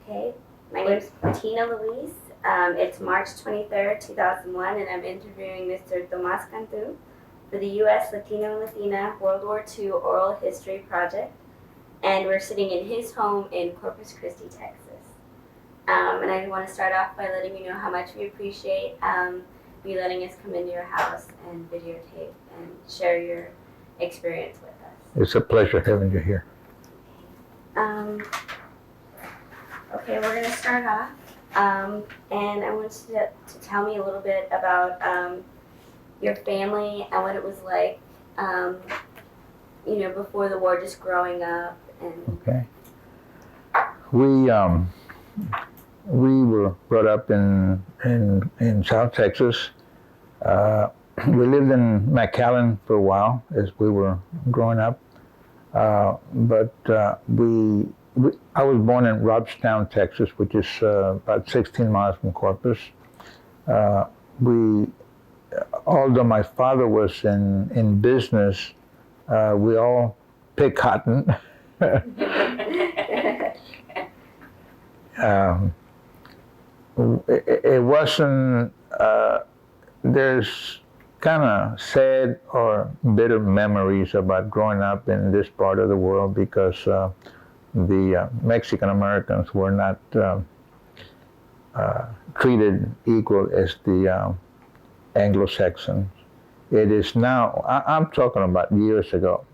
Okay, my name is Tina Louise. It's March 23rd, 2001, and I'm interviewing Mr. Tomás Cantu for the U.S. Latino and Latina World War II Oral History Project, and we're sitting in his home in Corpus Christi, Texas. And I want to start off by letting you know how much we appreciate you letting us come into your house and videotape and share your experience with us. It's a pleasure having you here. Okay, we're going to start off, and I want you to tell me a little bit about your family and what it was like, before the war, just growing up. And okay. We were brought up in South Texas. We lived in McAllen for a while as we were growing up, but I was born in Robstown, Texas, which is about 16 miles from Corpus. Although my father was in business, we all picked cotton. It wasn't, there's kind of sad or bitter memories about growing up in this part of the world because the Mexican Americans were not treated equal as the Anglo-Saxons. It is now, I'm talking about years ago,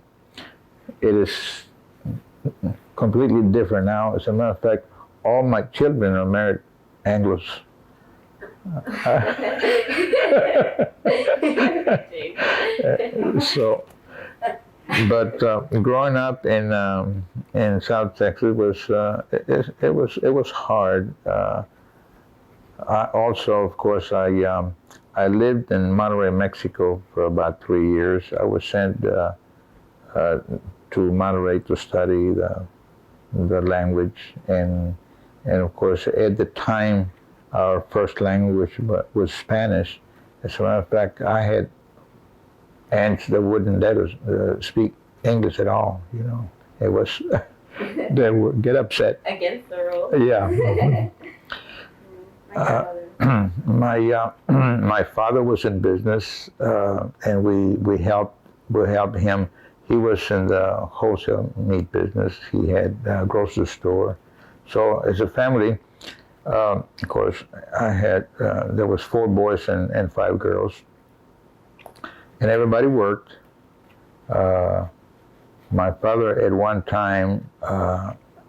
it is completely different now. As a matter of fact, all my children are married Anglos. But growing up in South Texas was hard. I lived in Monterrey, Mexico for about 3 years. I was sent to Monterrey to study the language, and of course at the time our first language was Spanish. As a matter of fact, I had aunts that wouldn't let us speak English at all. It was they would get upset. Against the rules. Yeah. My father was in business, and we helped him. He was in the wholesale meat business. He had a grocery store. So as a family, of course, I had there was 4 boys and 5 girls, and everybody worked. My father at one time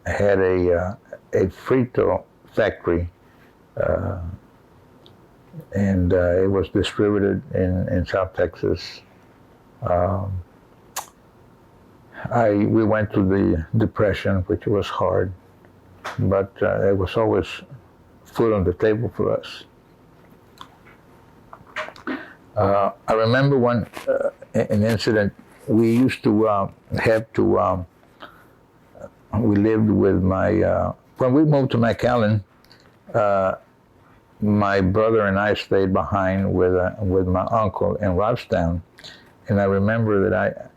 had a Frito factory. And it was distributed in South Texas. We went through the Depression, which was hard, but it was always food on the table for us. I remember an incident. We used to we lived with when we moved to McAllen, my brother and I stayed behind with my uncle in Robstown, and I remember that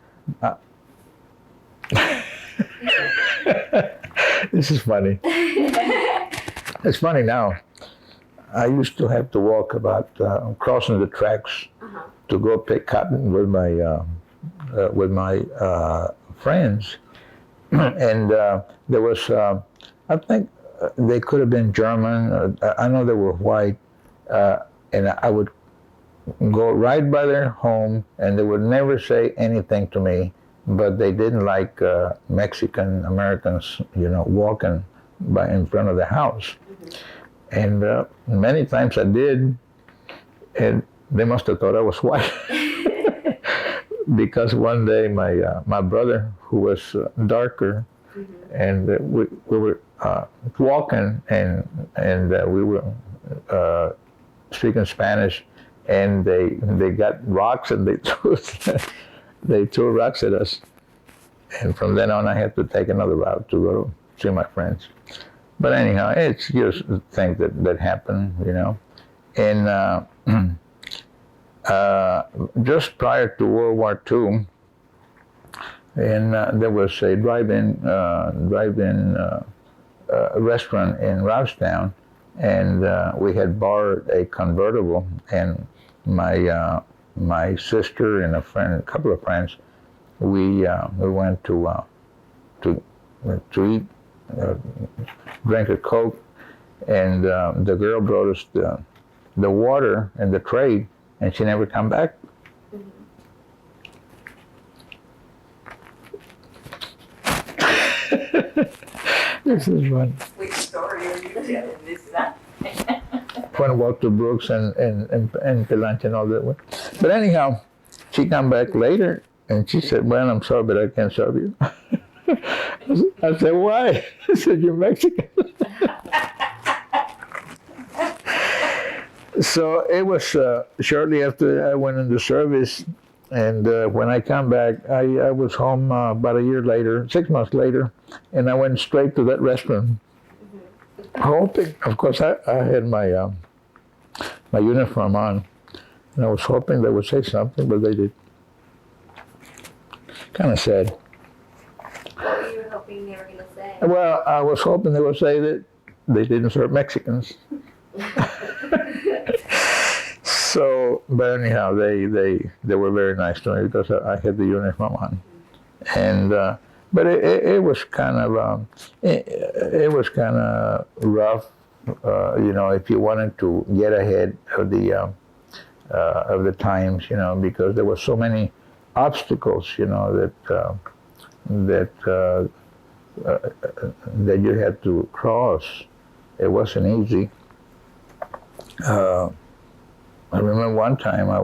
this is funny. It's funny now. I used to have to walk about crossing the tracks to go pick cotton with my friends, and there was I think. They could have been German. I know they were white, and I would go right by their home, and they would never say anything to me. But they didn't like Mexican Americans, walking by in front of the house. And many times I did, and they must have thought I was white. Because one day my brother, who was darker, and we were walking, and we were speaking Spanish, and they got rocks and they threw rocks at us, and from then on I had to take another route to go see my friends. But anyhow, it's just a thing that happened, And just prior to World War II, and there was a drive-in a restaurant in Roustown, and we had borrowed a convertible, and my sister and a couple of friends, we went to eat, drank a Coke, and the girl brought us the water and the tray, and she never come back. This is one. Which story are you telling? This is that. When Walter Brooks and Pelanche and all that one. But anyhow, she come back later and she said, "Well, I'm sorry, but I can't serve you." I said, "Why?" She said, "You're Mexican." So it was shortly after I went into service, and when I come back, I was home about a year later, 6 months later, and I went straight to that restaurant, hoping. Of course, I had my my uniform on, and I was hoping they would say something, but they did. Kind of sad. What were you hoping they were going to say? Well, I was hoping they would say that they didn't serve Mexicans. So, but anyhow, they were very nice to me because I had the uniform on, and but it was kind of it was kind of rough, you know, if you wanted to get ahead of the times, you know, because there were so many obstacles, you know, that you had to cross. It wasn't easy. I remember one time I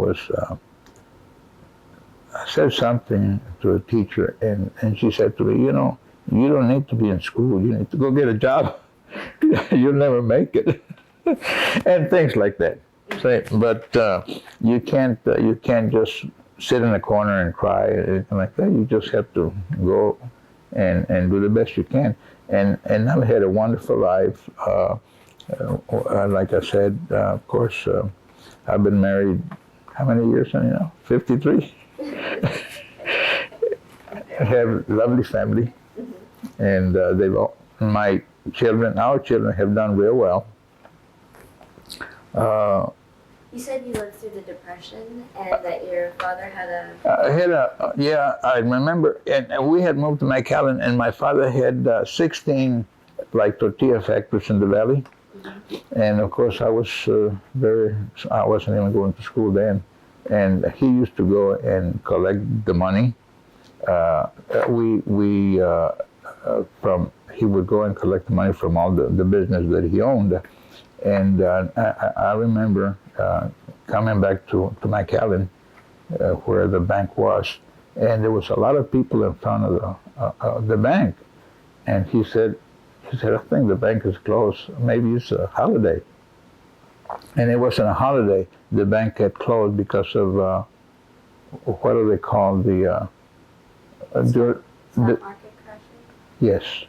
said something to a teacher, and she said to me, "You know, you don't need to be in school. You need to go get a job. You'll never make it," and things like that. But you can't just sit in a corner and cry or anything like that. You just have to go and do the best you can. And I've had a wonderful life. Like I said, of course, I've been married, how many years now? 53. I have a lovely family, and our children have done real well. You said you lived through the Depression and that your father had a... Yeah, I remember, and we had moved to McAllen, and my father had 16 tortilla factories in the valley. And of course, I wasn't even going to school then. And he used to go and collect the money. He would go and collect the money from all the business that he owned. And I remember coming back to McAllen, where the bank was, and there was a lot of people in front of the bank. And he said, "I think the bank is closed. Maybe it's a holiday." And it wasn't a holiday. The bank had closed because of what do they call the market crashing? Yes.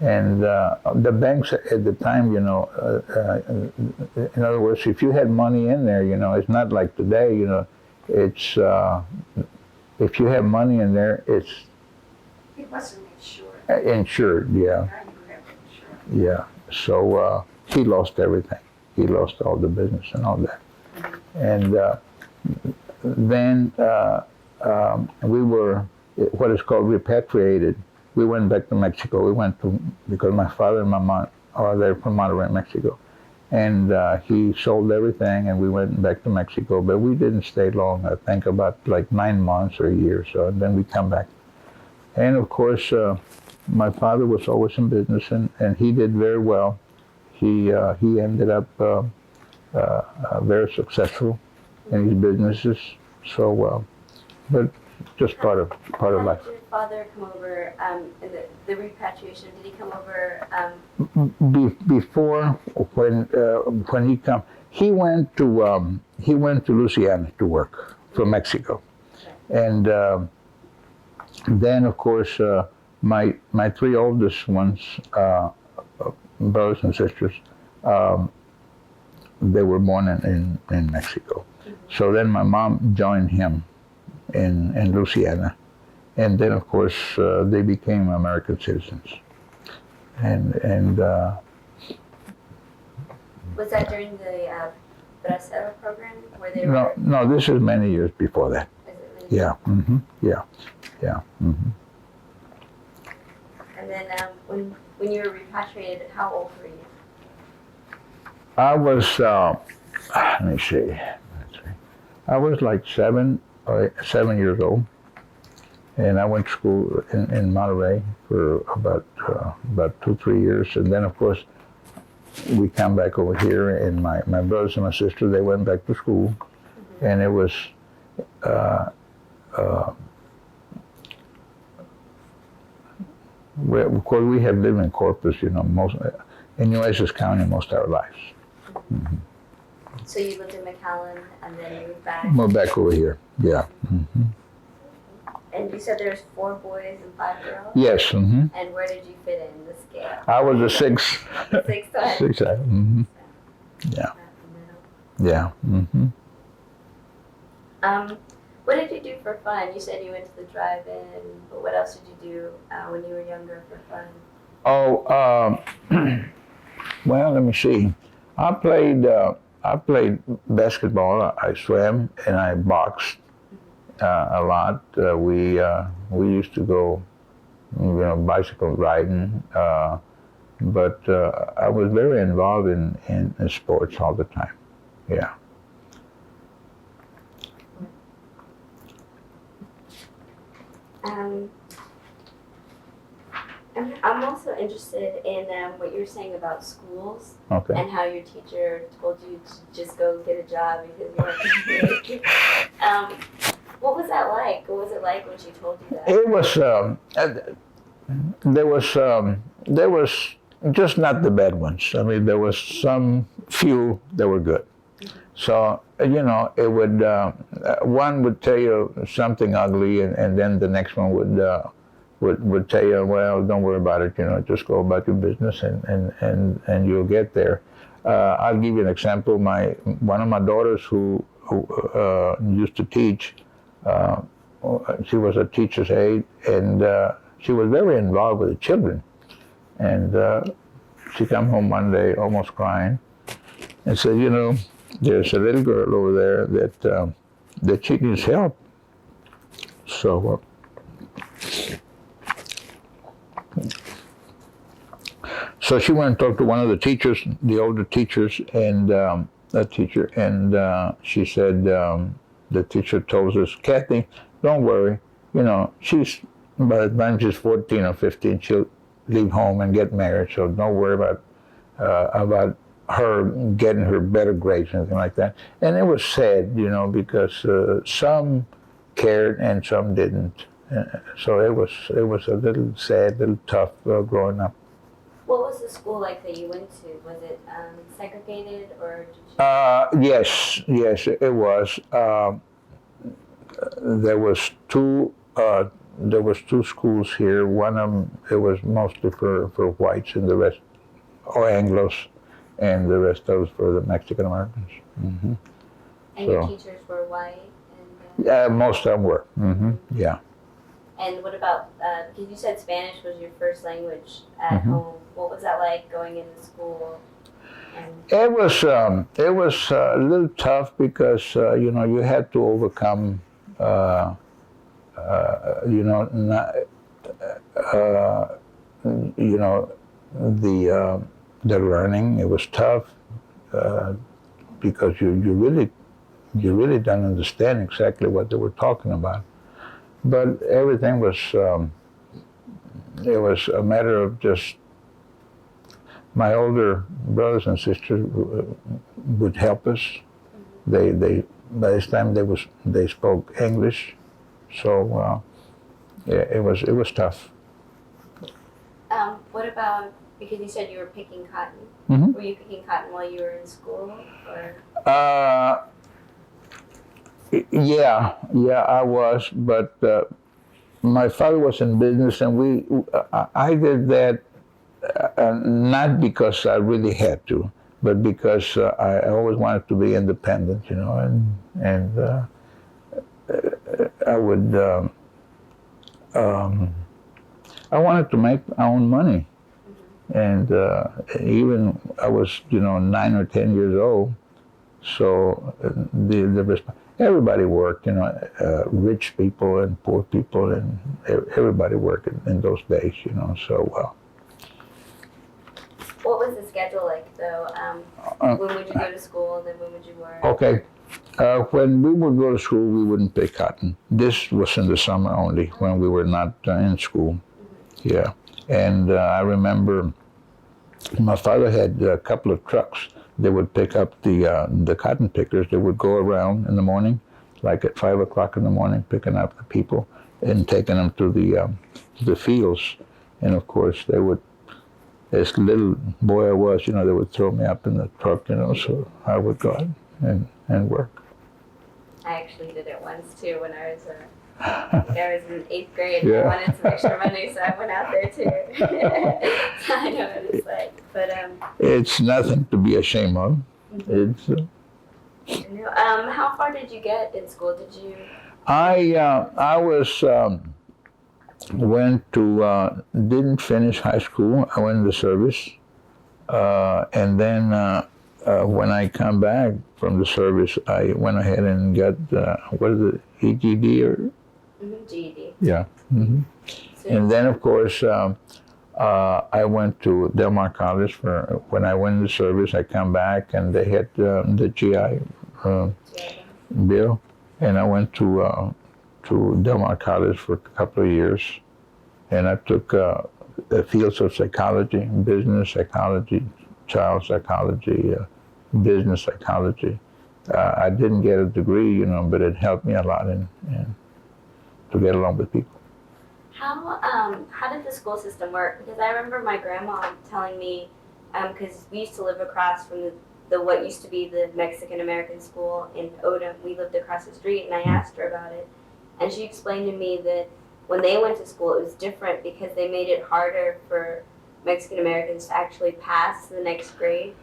And the banks at the time, you know, in other words, if you had money in there, you know, it's not like today, you know, it's if you have money in there, it wasn't insured. Insured, yeah. Yeah. So he lost everything. He lost all the business and all that. And then we were what is called repatriated. We went back to Mexico. Because my father and my mom are there from Monterrey, Mexico. And he sold everything, and we went back to Mexico. But we didn't stay long. I think about 9 months or a year or so. And then we come back. And of course, my father was always in business, and he did very well. He ended up very successful in his businesses. So, but just part of life. Did your father come over in the repatriation? Did he come over? Before when he come, he went to Louisiana to work from Mexico, okay. And then of course my 3 oldest ones, brothers and sisters, they were born in Mexico. Mm-hmm. So then my mom joined him in Louisiana, and then of course they became American citizens. and Was that during the Bracero program where they no, were? no, this is many years before that. Is it really? Yeah, yeah. And then when you were repatriated, how old were you? I was, let me see, I was like 7 years old, and I went to school in Monterey for about 2-3 years, and then of course we come back over here, and my brothers and my sister, they went back to school, and it was of course we have lived in Corpus, most in Nueces County most of our lives. So you lived in McAllen and then moved back? Moved back over here, yeah. And you said there's 4 boys and 5 girls? Yes. And where did you fit in the scale? I was the sixth. Sixth one? Sixth. Yeah. Yeah. What did you do for fun? You said you went to the drive-in, but what else did you do when you were younger for fun? Oh, well, let me see. I played basketball. I swam and I boxed a lot. We used to go, bicycle riding. But I was very involved in sports all the time. Yeah. I'm also interested in what you were saying about schools. Okay. And how your teacher told you to just go get a job because you weren't. What was that like? What was it like when she told you that? It was. There was just not the bad ones. I mean, there was some few that were good. So it would one would tell you something ugly, and then the next one would tell you, well, don't worry about it. Just go about your business, and you'll get there. I'll give you an example. One of my daughters who used to teach, she was a teacher's aide, and she was very involved with the children. And she came home one day almost crying and said, there's a little girl over there that she needs help. So so she went and talked to one of the teachers, the older teachers, and she said, the teacher told us, Kathy, don't worry, she's, by the time she's 14 or 15, she'll leave home and get married, so don't worry about her getting her better grades or anything like that. And it was sad, because some cared and some didn't. So it was a little sad, little tough growing up. What was the school like that you went to? Was it segregated or? Did you... Yes, it was. There was two schools here. One of them, it was mostly for whites, and the rest, or Anglos, and the rest of us for the Mexican Americans. Mm-hmm. And your teachers were white? Most of them were. Mm-hmm. Yeah. And what about, because you said Spanish was your first language at home. What was that like going into school? It was a little tough because, you had to overcome, the learning. It was tough because you really don't understand exactly what they were talking about. But everything was, it was a matter of just, my older brothers and sisters would help us. They by this time they spoke English, so it was tough. What about, because you said you were picking cotton? Mm-hmm. Were you picking cotton while you were in school, or? Yeah, I was, but my father was in business, and I did that not because I really had to, but because I always wanted to be independent, and I would, I wanted to make my own money, And even I was, 9 or 10 years old, so everybody worked, rich people and poor people, and everybody worked in those days, so. What was the schedule like, though? When would you go to school, and then when would you work? Okay. When we would go to school, we wouldn't pick cotton. This was in the summer only, when we were not in school. Mm-hmm. Yeah. And I remember my father had a couple of trucks. They would pick up the cotton pickers. They would go around in the morning, like at 5 o'clock in the morning, picking up the people and taking them to the fields. And of course, they would, as little boy I was, they would throw me up in the truck, so I would go out and work. I actually did it once too when I was I think I was in 8th grade and I wanted some extra money, so I went out there too. So I know what it's like, but it's nothing to be ashamed of. Mm-hmm. It's. How far did you get in school? Did you? I was went to didn't finish high school. I went into service, and then when I come back from the service, I went ahead and got what is it, EGD or? GED. Yeah. Mm-hmm. So, and then of course I went to Del Mar College for when I went into service. I come back and they had the GI bill, and I went to Del Mar College for a couple of years, and I took the fields of psychology, business psychology, child psychology, business psychology. I didn't get a degree, but it helped me a lot in to get along with people. How did the school system work? Because I remember my grandma telling me, because we used to live across from the what used to be the Mexican American school in Odom. We lived across the street, and I asked her about it, and she explained to me that when they went to school, it was different because they made it harder for Mexican Americans to actually pass the next grade.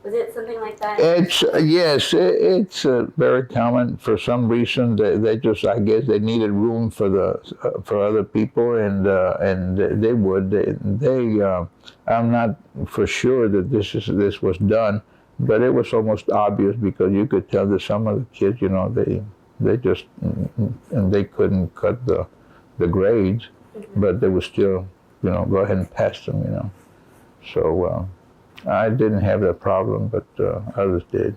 Was it something like that? It's yes, it's very common. For some reason, they just, I guess, they needed room for for other people, and they would. I'm not for sure that this was done, but it was almost obvious because you could tell that some of the kids, they just and they couldn't cut the grades, mm-hmm. but they would still, go ahead and pass them, So. I didn't have that problem, but others did.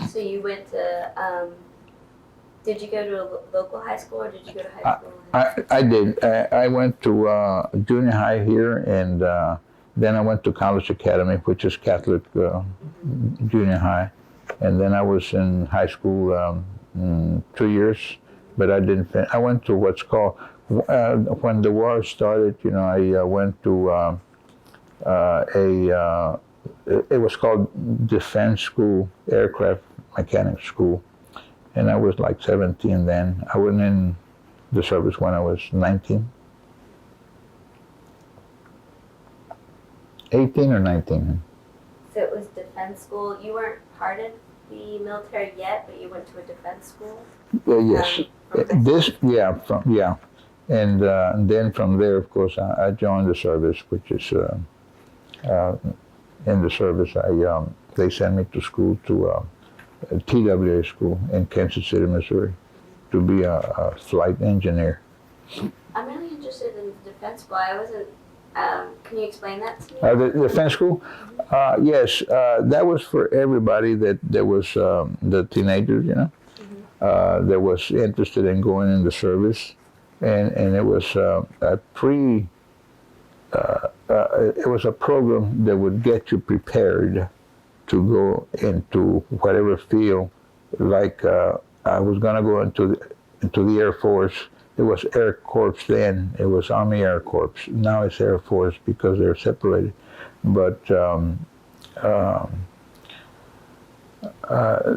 So you went to, did you go to a local high school or did you go to high school? I did. I went to junior high here, and then I went to College Academy, which is Catholic mm-hmm. junior high. And then I was in high school 2 years, but I didn't finish. I went to what's called, when the war started, I went to it was called Defense School, Aircraft Mechanics School, and I was like 17 then. I went in the service when I was 19. 18 or 19. So it was defense school. You weren't part of the military yet, but you went to a defense school? Yes. And then from there, of course, I joined the service, which is in the service, they sent me to school, to a TWA school in Kansas City, Missouri, to be a flight engineer. I'm really interested in the defense school. I wasn't. Can you explain that to me? The defense school? Mm-hmm. Yes, that was for everybody that was the teenagers, mm-hmm. That was interested in going in the service, and it was it was a program that would get you prepared to go into whatever field. Like I was going to go into the Air Force. It was Air Corps then. It was Army Air Corps. Now it's Air Force because they're separated. But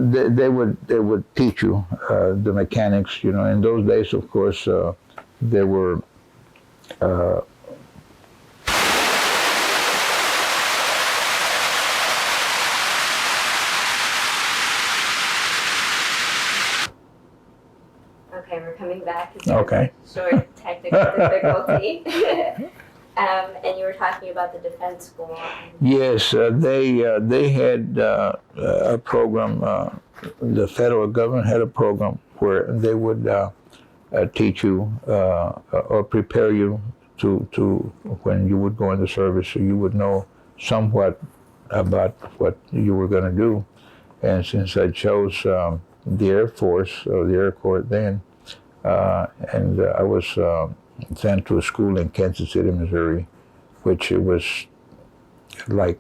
they would teach you the mechanics. In those days, of course, there were. Okay, we're coming back. Okay. Short technical difficulty. And you were talking about the defense school. Yes, they had a program. The federal government had a program where they would teach you or prepare you to when you would go into service, so you would know somewhat about what you were going to do. And since I chose the Air Force or the Air Corps then, and I was sent to a school in Kansas City, Missouri, which it was like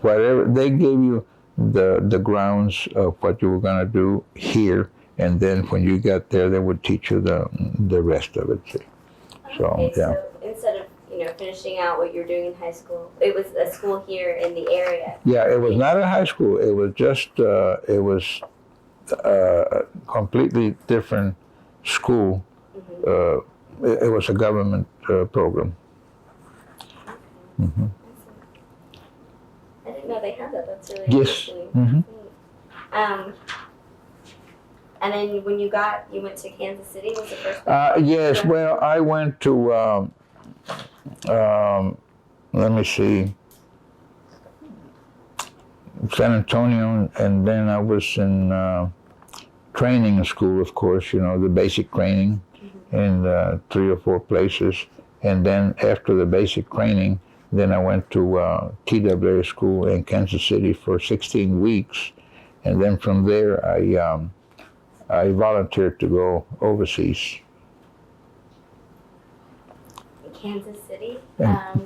whatever they gave you the grounds of what you were going to do here, and then when you got there, they would teach you the rest of it. See? So Okay, yeah. so instead of finishing out what you're doing in high school, it was a school here in the area. Yeah, it was not a high school. It was just a completely different school. Mm-hmm. It was a government program. Mm-hmm. I didn't know they had that. That's really Yes. interesting. Mm-hmm. And then when you went to Kansas City, was the first place? Yes, well, I went to, let me see, San Antonio, and then I was in training school, of course, the basic training in 3 or 4 places. And then after the basic training, then I went to TWA school in Kansas City for 16 weeks. And then from there, I volunteered to go overseas. Kansas City?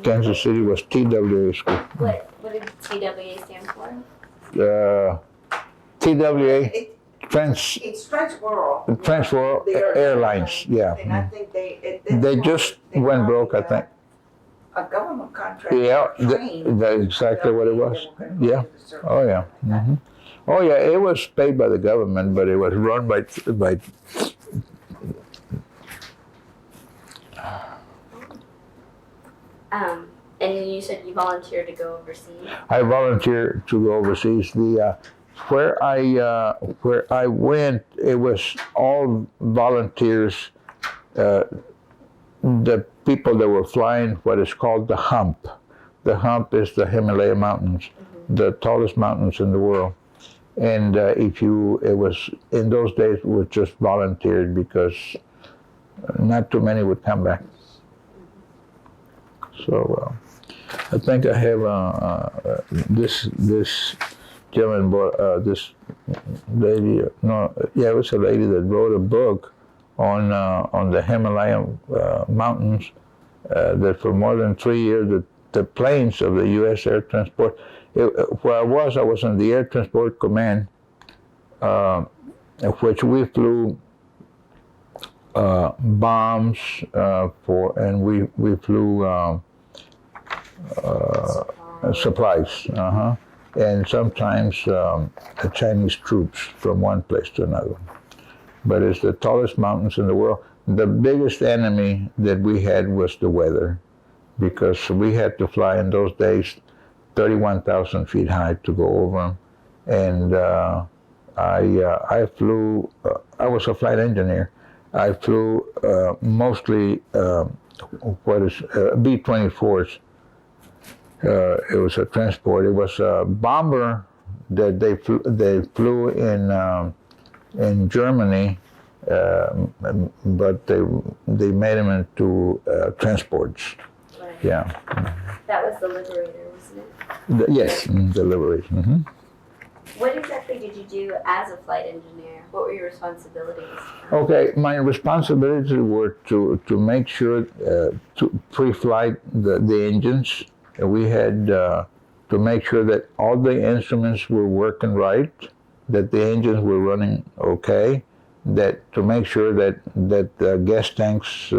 Kansas City was TWA school. What did TWA stand for? TWA, It's French World. French World Airlines, yeah. And I think They just went broke, I think. A government contract. Yeah, train. that's exactly what it was. Yeah. Oh yeah. Mm-hmm. Oh yeah. It was paid by the government, but it was run by. And you said you volunteered to go overseas. I volunteered to go overseas. Where I went, it was all volunteers. The people that were flying what is called the hump. The hump is the Himalaya mountains, the tallest mountains in the world. And it was in those days it was just volunteered because not too many would come back. So I think I have this gentleman bought this lady. No, yeah, it was a lady that wrote a book on the Himalayan mountains that for more than 3 years the planes of the U.S. Air Transport. Where I was in the Air Transport Command, which we flew bombs and we flew supplies, and sometimes the Chinese troops from one place to another. But it's the tallest mountains in the world. The biggest enemy that we had was the weather, because we had to fly in those days 31,000 feet high to go over them. And I flew, I was a flight engineer. I flew mostly B-24s. It was a transport. It was a bomber that they flew in Germany, but they made them into transports. Right. Yeah. That was the Liberator, wasn't it? Yes, the Liberation. Mm-hmm. What exactly did you do as a flight engineer? What were your responsibilities? Okay, my responsibilities were to make sure to pre-flight the engines. We had to make sure that all the instruments were working right, that the engines were running okay, that to make sure that the gas tanks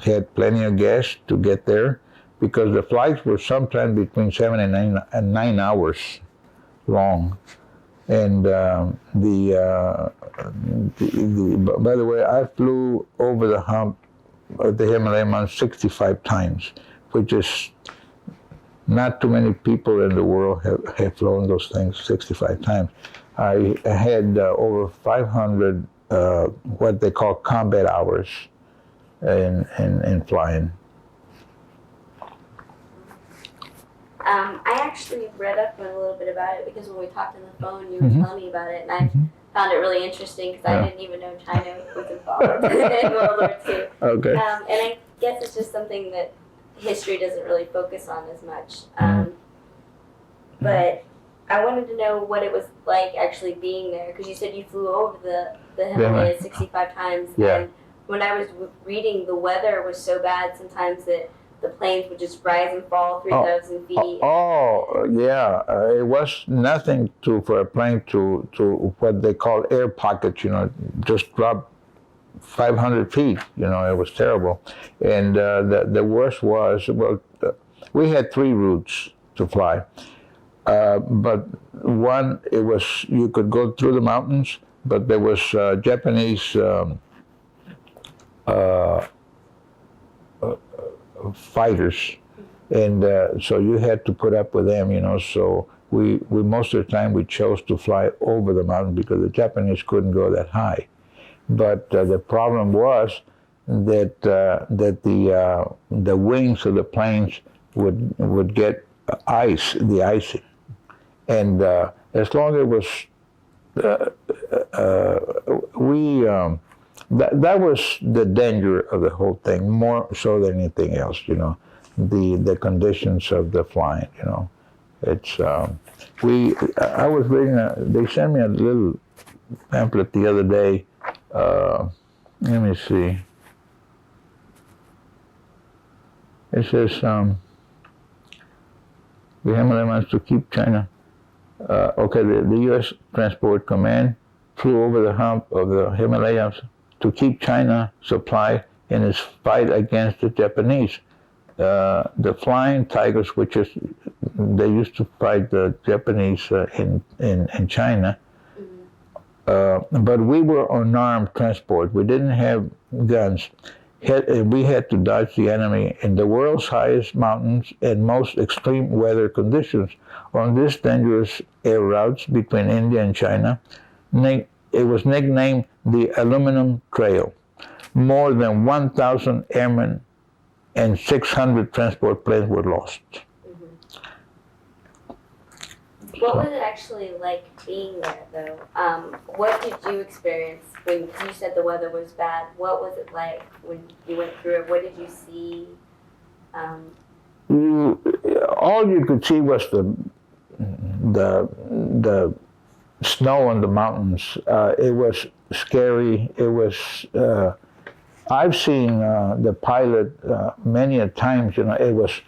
had plenty of gas to get there, because the flights were sometimes between 7 and 9 hours long. And by the way, I flew over the hump of the Himalaya Mountains 65 times, which is not too many people in the world have flown those things 65 times. I had over 500 what they call combat hours in flying. I actually read up a little bit about it because when we talked on the phone, you were telling me about it, and I found it really interesting because I didn't even know China was involved in World War II. Okay. And I guess it's just something that history doesn't really focus on as much. But I wanted to know what it was like actually being there, because you said you flew over the Himalayas 65 times. Yeah. And when I was reading, the weather was so bad sometimes that the planes would just rise and fall 3,000 feet. It was nothing for a plane to what they call air pockets, just drop 500 feet, it was terrible. And the worst was, we had 3 routes to fly. But one, you could go through the mountains, but there was Japanese fighters, and so you had to put up with them, so we most of the time we chose to fly over the mountain because the Japanese couldn't go that high. But the problem was that the wings of the planes would get the icing, and as long as it was that was the danger of the whole thing, more so than anything else, the conditions of the flying, It's I was reading they sent me a little pamphlet the other day. Let me see. It says the Himalaya wants to keep China. The U.S. Transport Command flew over the hump of the Himalayas to keep China supply in its fight against the Japanese. The Flying Tigers, which is, they used to fight the Japanese in China, but we were unarmed transport. We didn't have guns. We had to dodge the enemy in the world's highest mountains and most extreme weather conditions. On these dangerous air routes between India and China, it was nicknamed the Aluminum Trail. More than 1,000 airmen and 600 transport planes were lost. What was it actually like being there, though? What did you experience when you said the weather was bad? What was it like when you went through it? What did you see? All you could see was the snow on the mountains. It was scary. It was. I've seen the pilot many a times. It was.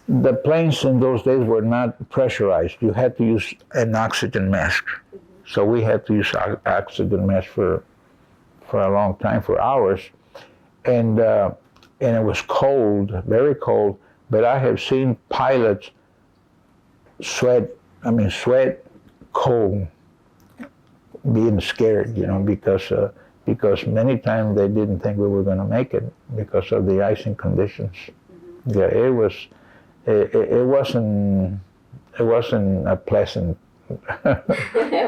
The planes in those days were not pressurized. You had to use an oxygen mask. So we had to use oxygen mask for a long time, for hours, and it was cold, very cold. But I have seen pilots sweat cold, being scared, because many times they didn't think we were going to make it because of the icing conditions. Yeah, it wasn't a pleasant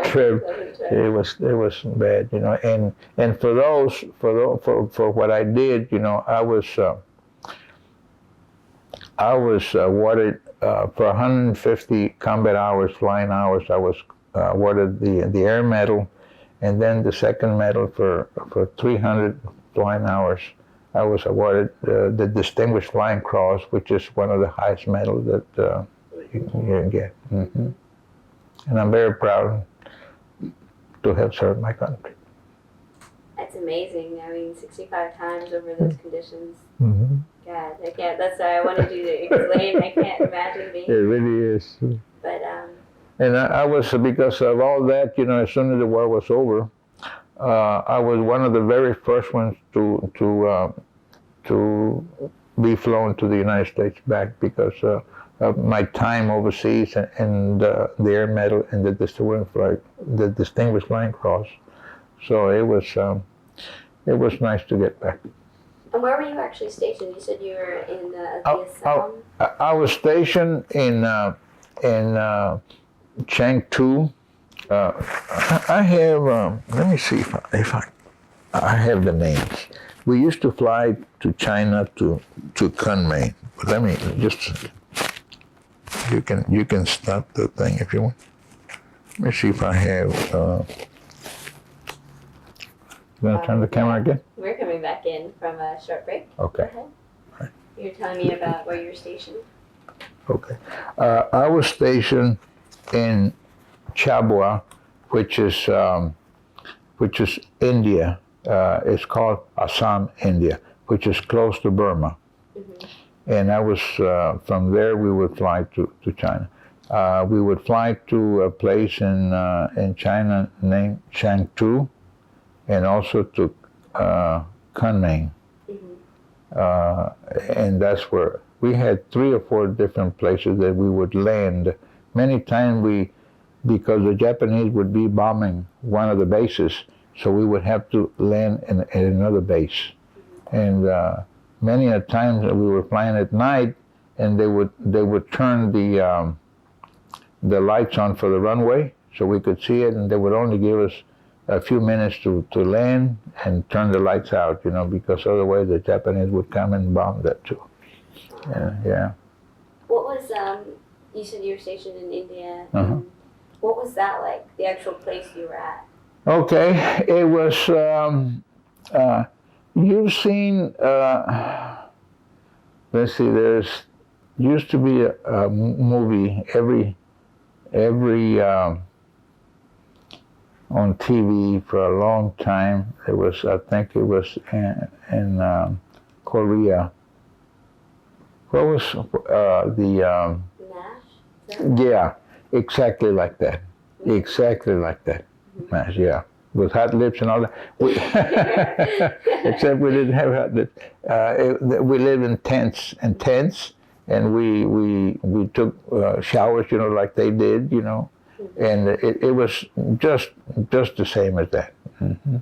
trip. It was bad, and for what I did, I was awarded for 150 combat hours, flying hours. I was awarded the Air Medal, and then the second medal for 300 flying hours. I was awarded the Distinguished Flying Cross, which is one of the highest medals that you can get. And I'm very proud to have served my country. That's amazing. 65 times over those conditions. God, I can't. That's why I wanted you to explain. I can't imagine being. It really is. But and I was, because of all that, as soon as the war was over, I was one of the very first ones to be flown to the United States back because of my time overseas and the Air Medal and the Distinguished Flying Cross. So it was nice to get back. And where were you actually stationed? You said you were in the Assam? I was stationed in Chengdu, I have. Let me see if I have the names. We used to fly to China to Kunming. But let me just. You can stop the thing if you want. Let me see if I have. You want to turn the camera again? We're coming back in from a short break. Okay. Go ahead. You're telling me about where you're stationed? Okay. I was stationed in Chabua, which is India. It's called Assam, India, which is close to Burma. Mm-hmm. And I was from there. We would fly to China. We would fly to a place in China named Chengdu, and also to Kunming. Mm-hmm. And that's where we had 3 or 4 different places that we would land. Many times because the Japanese would be bombing one of the bases, so we would have to land in another base. And many a times we were flying at night, and they would turn the lights on for the runway so we could see it, and they would only give us a few minutes to land and turn the lights out, because otherwise the Japanese would come and bomb that too. Yeah. What was, you said you were stationed in India. Uh-huh. What was that like, the actual place you were at? Okay, it was, you've seen, let's see, there's used to be a movie every on TV for a long time. It was, I think it was in Korea. What was the... MASH? Yeah, exactly like that. Mm-hmm. Exactly like that. Mm-hmm. MASH, yeah. With hot lips and all that. Except we didn't have hot lips. We lived in tents, and we took showers, like they did, Mm-hmm. And it was just the same as that. Mm-hmm.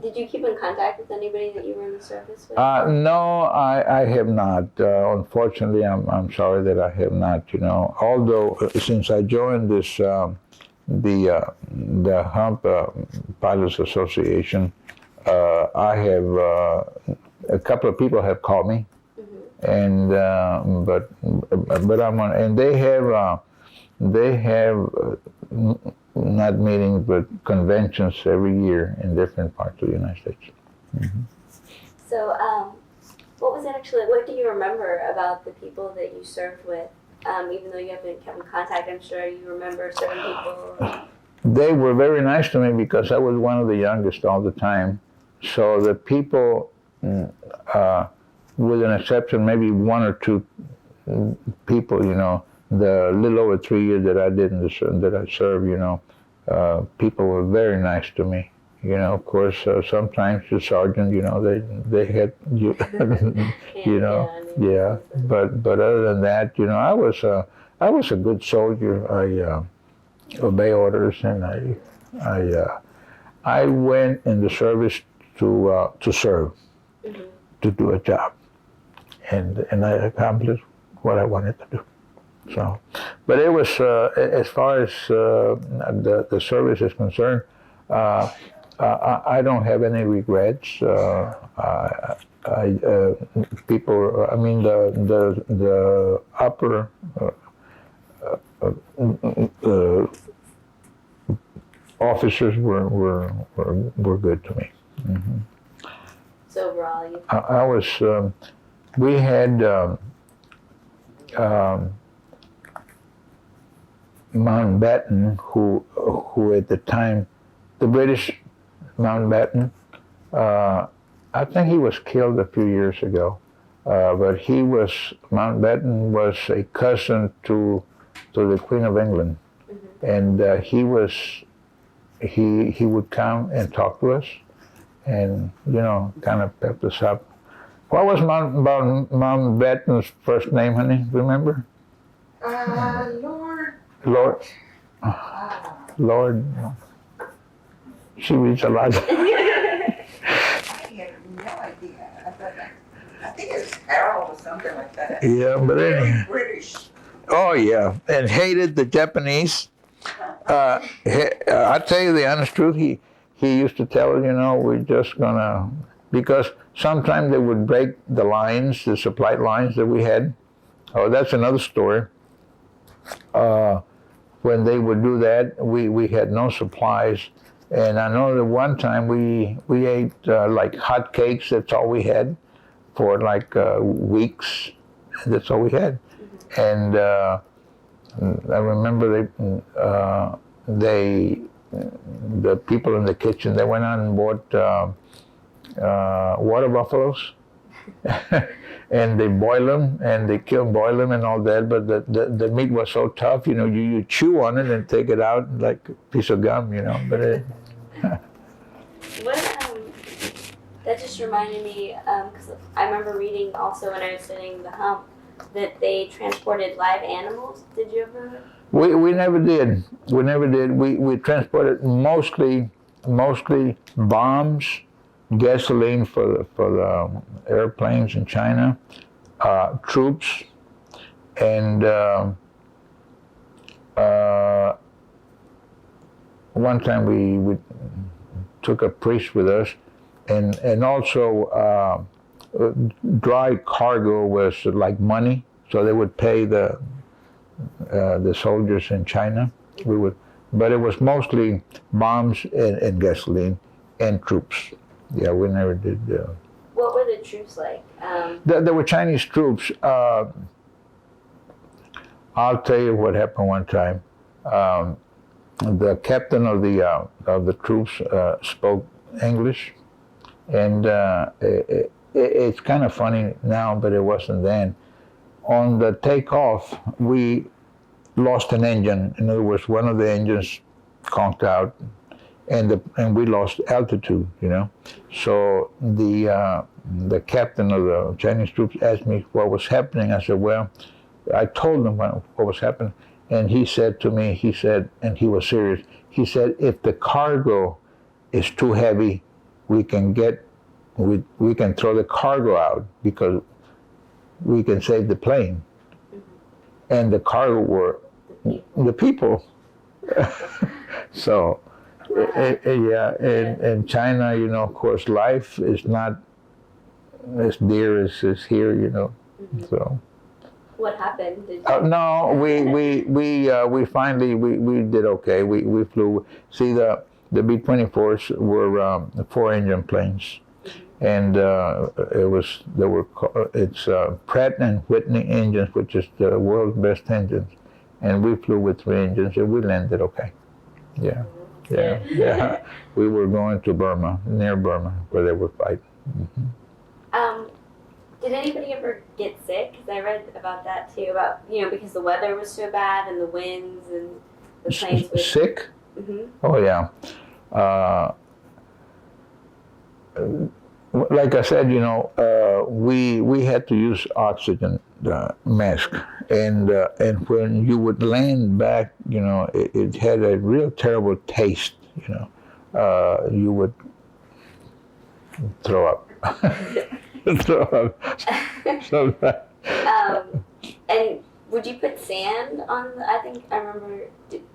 Did you keep in contact with anybody that you were in the service with? No, I have not. Unfortunately, I'm sorry that I have not. Although since I joined this the Hump Pilots Association, I have a couple of people have called me, mm-hmm. And but I'm on, and they have not meetings but conventions every year in different parts of the United States. Mm-hmm. So, what do you remember about the people that you served with? Even though you haven't kept in contact, I'm sure you remember certain people. They were very nice to me because I was one of the youngest all the time. So the people, with an exception, maybe 1 or 2 people, the little over 3 years that I served, people were very nice to me. Of course, sometimes the sergeant, they had, yeah. But other than that, I was a good soldier. I obey orders, and I went in the service to serve, mm-hmm. to do a job, and I accomplished what I wanted to do. So, but it was as far as the service is concerned. I don't have any regrets. People, I mean, the upper officers were good to me. Mm-hmm. So overall, I was. We had Mountbatten, who at the time, the British Mountbatten, I think he was killed a few years ago, but Mountbatten was a cousin to the Queen of England, mm-hmm. And he would come and talk to us, and kind of pep us up. What was Mountbatten's first name, honey? Remember? Lord. Lord. She reads a lot. I have no idea. I think it's Harold or something like that. Yeah, but anyway. British. Oh yeah, and hated the Japanese. I'll tell you the honest truth. He used to tell us, we're just gonna, because sometimes they would break the lines, the supply lines that we had. Oh, that's another story. When they would do that, we had no supplies, and I know that one time we ate like hot cakes. That's all we had for like weeks. That's all we had, and I remember the people in the kitchen, they went out and bought water buffaloes. And they boil them, and they boil them and all that. But the meat was so tough, you chew on it and take it out like a piece of gum, But that just reminded me, because I remember reading also when I was studying the hump that they transported live animals. Did you ever? We never did. We never did. We transported mostly bombs, gasoline for the airplanes in China, troops, and one time we took a priest with us, and also dry cargo was like money, so they would pay the soldiers in China. But it was mostly bombs and gasoline and troops. Yeah, we never did. What were the troops like? There were Chinese troops. I'll tell you what happened one time. The captain of the troops spoke English, and it's kind of funny now, but it wasn't then. On the takeoff, we lost an engine. In other words, one of the engines conked out, and we lost altitude, So the captain of the Chinese troops asked me what was happening. I said, well, I told him what was happening, and he said to me, and he was serious, he said, if the cargo is too heavy, we can throw the cargo out because we can save the plane. And the cargo were the people. So, yeah, in China, of course, life is not as dear as is here, So. What happened? Did you... No, we finally we did okay. We flew. See, the B-24s were 4-engine planes, and it's Pratt and Whitney engines, which is the world's best engines, and we flew with 3 engines, and we landed okay. Yeah. Yeah. We were going to Burma, near Burma, where they were fighting. Mm-hmm. Did anybody ever get sick? Because I read about that too, because the weather was so bad and the winds and the planes were... Sick? Mm-hmm. Oh, yeah. Like I said, we had to use oxygen mask, and when you would land back, it had a real terrible taste. You would throw up. And would you put sand on? I think I remember.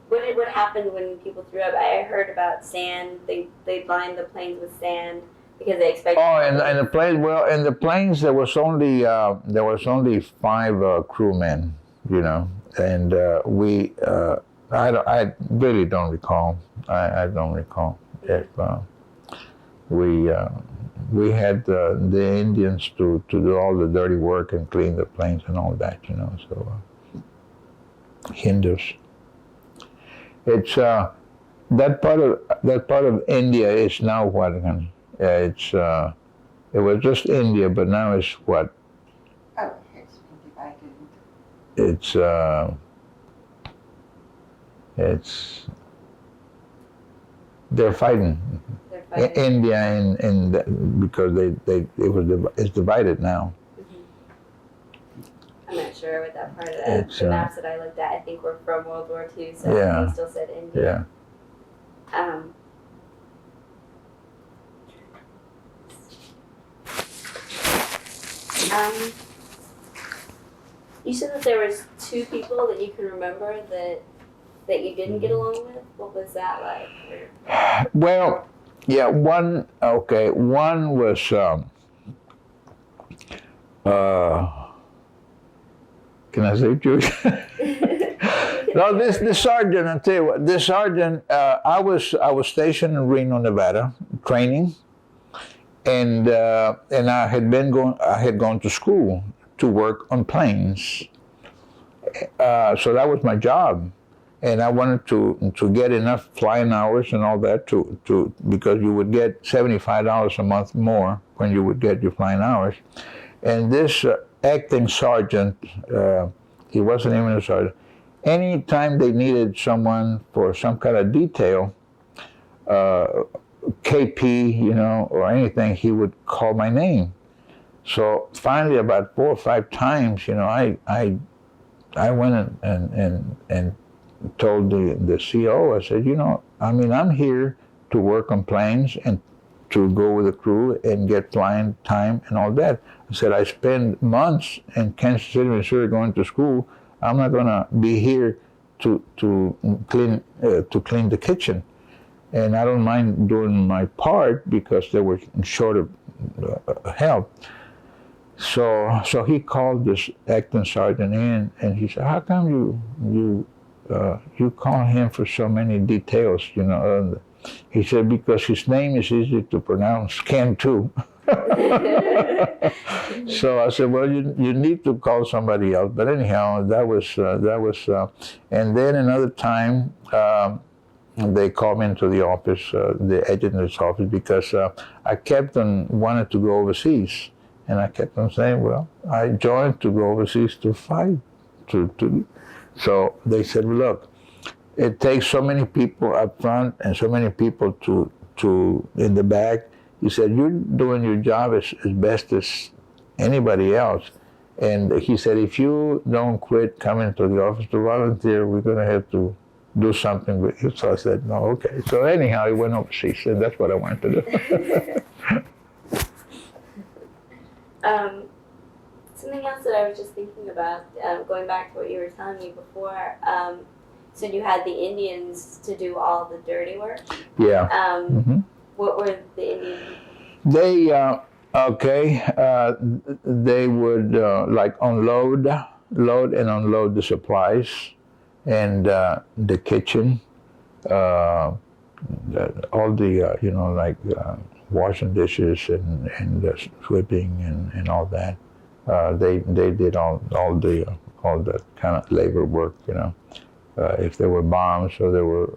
What happened when people threw up? I heard about sand. They lined the planes with sand because they expected. Oh, and the planes. Well, in the planes there was only 5 crewmen. And we. I really don't recall. I don't recall if we had the Indians to do all the dirty work and clean the planes and all that, So Hindus. It's that part of India is now what? It was just India, but now it's what? Oh, it's been divided. They're fighting. India because it's divided now. Mm-hmm. I'm not sure what that part of the maps that I looked at. I think we're from World War II, so they still said India. Yeah. You said that there was 2 people that you can remember that that you didn't get along with? What was that like? Well, yeah, one was, can I say Jewish? No, this sergeant, I'll tell you what, this sergeant, I was stationed in Reno, Nevada, training, and I had gone to school to work on planes. So that was my job, and I wanted to get enough flying hours and all that to because you would get $75 a month more when you would get your flying hours. And this acting sergeant, he wasn't even a sergeant. Anytime they needed someone for some kind of detail, KP, or anything, he would call my name. So finally, about 4 or 5 times, I went and told the CO, I said, I'm here to work on planes and to go with the crew and get flying time and all that. I said, I spend months in Kansas City, Missouri going to school. I'm not going to be here to clean the kitchen. And I don't mind doing my part because they were short of help. So he called this acting sergeant in, and he said, "How come you call him for so many details?" He said, "Because his name is easy to pronounce, Cantu." So I said, "Well, you need to call somebody else." But anyhow, that was. And then another time, they called me into the office, the agent's office, because I kept on wanting to go overseas. And I kept on saying, well, I joined to go overseas to fight. So they said, well, look, it takes so many people up front and so many people to in the back. He said, you're doing your job as best as anybody else. And he said, if you don't quit coming to the office to volunteer, we're going to have to do something with you. So I said, no, okay. So anyhow, I went overseas, and that's what I wanted to do. Something else that I was just thinking about, going back to what you were telling me before, so you had the Indians to do all the dirty work? Yeah. What were the Indians? They, they would like load and unload the supplies and the kitchen, all the, like washing dishes and sweeping and all that. They did all the kind of labor work, if there were bombs or there were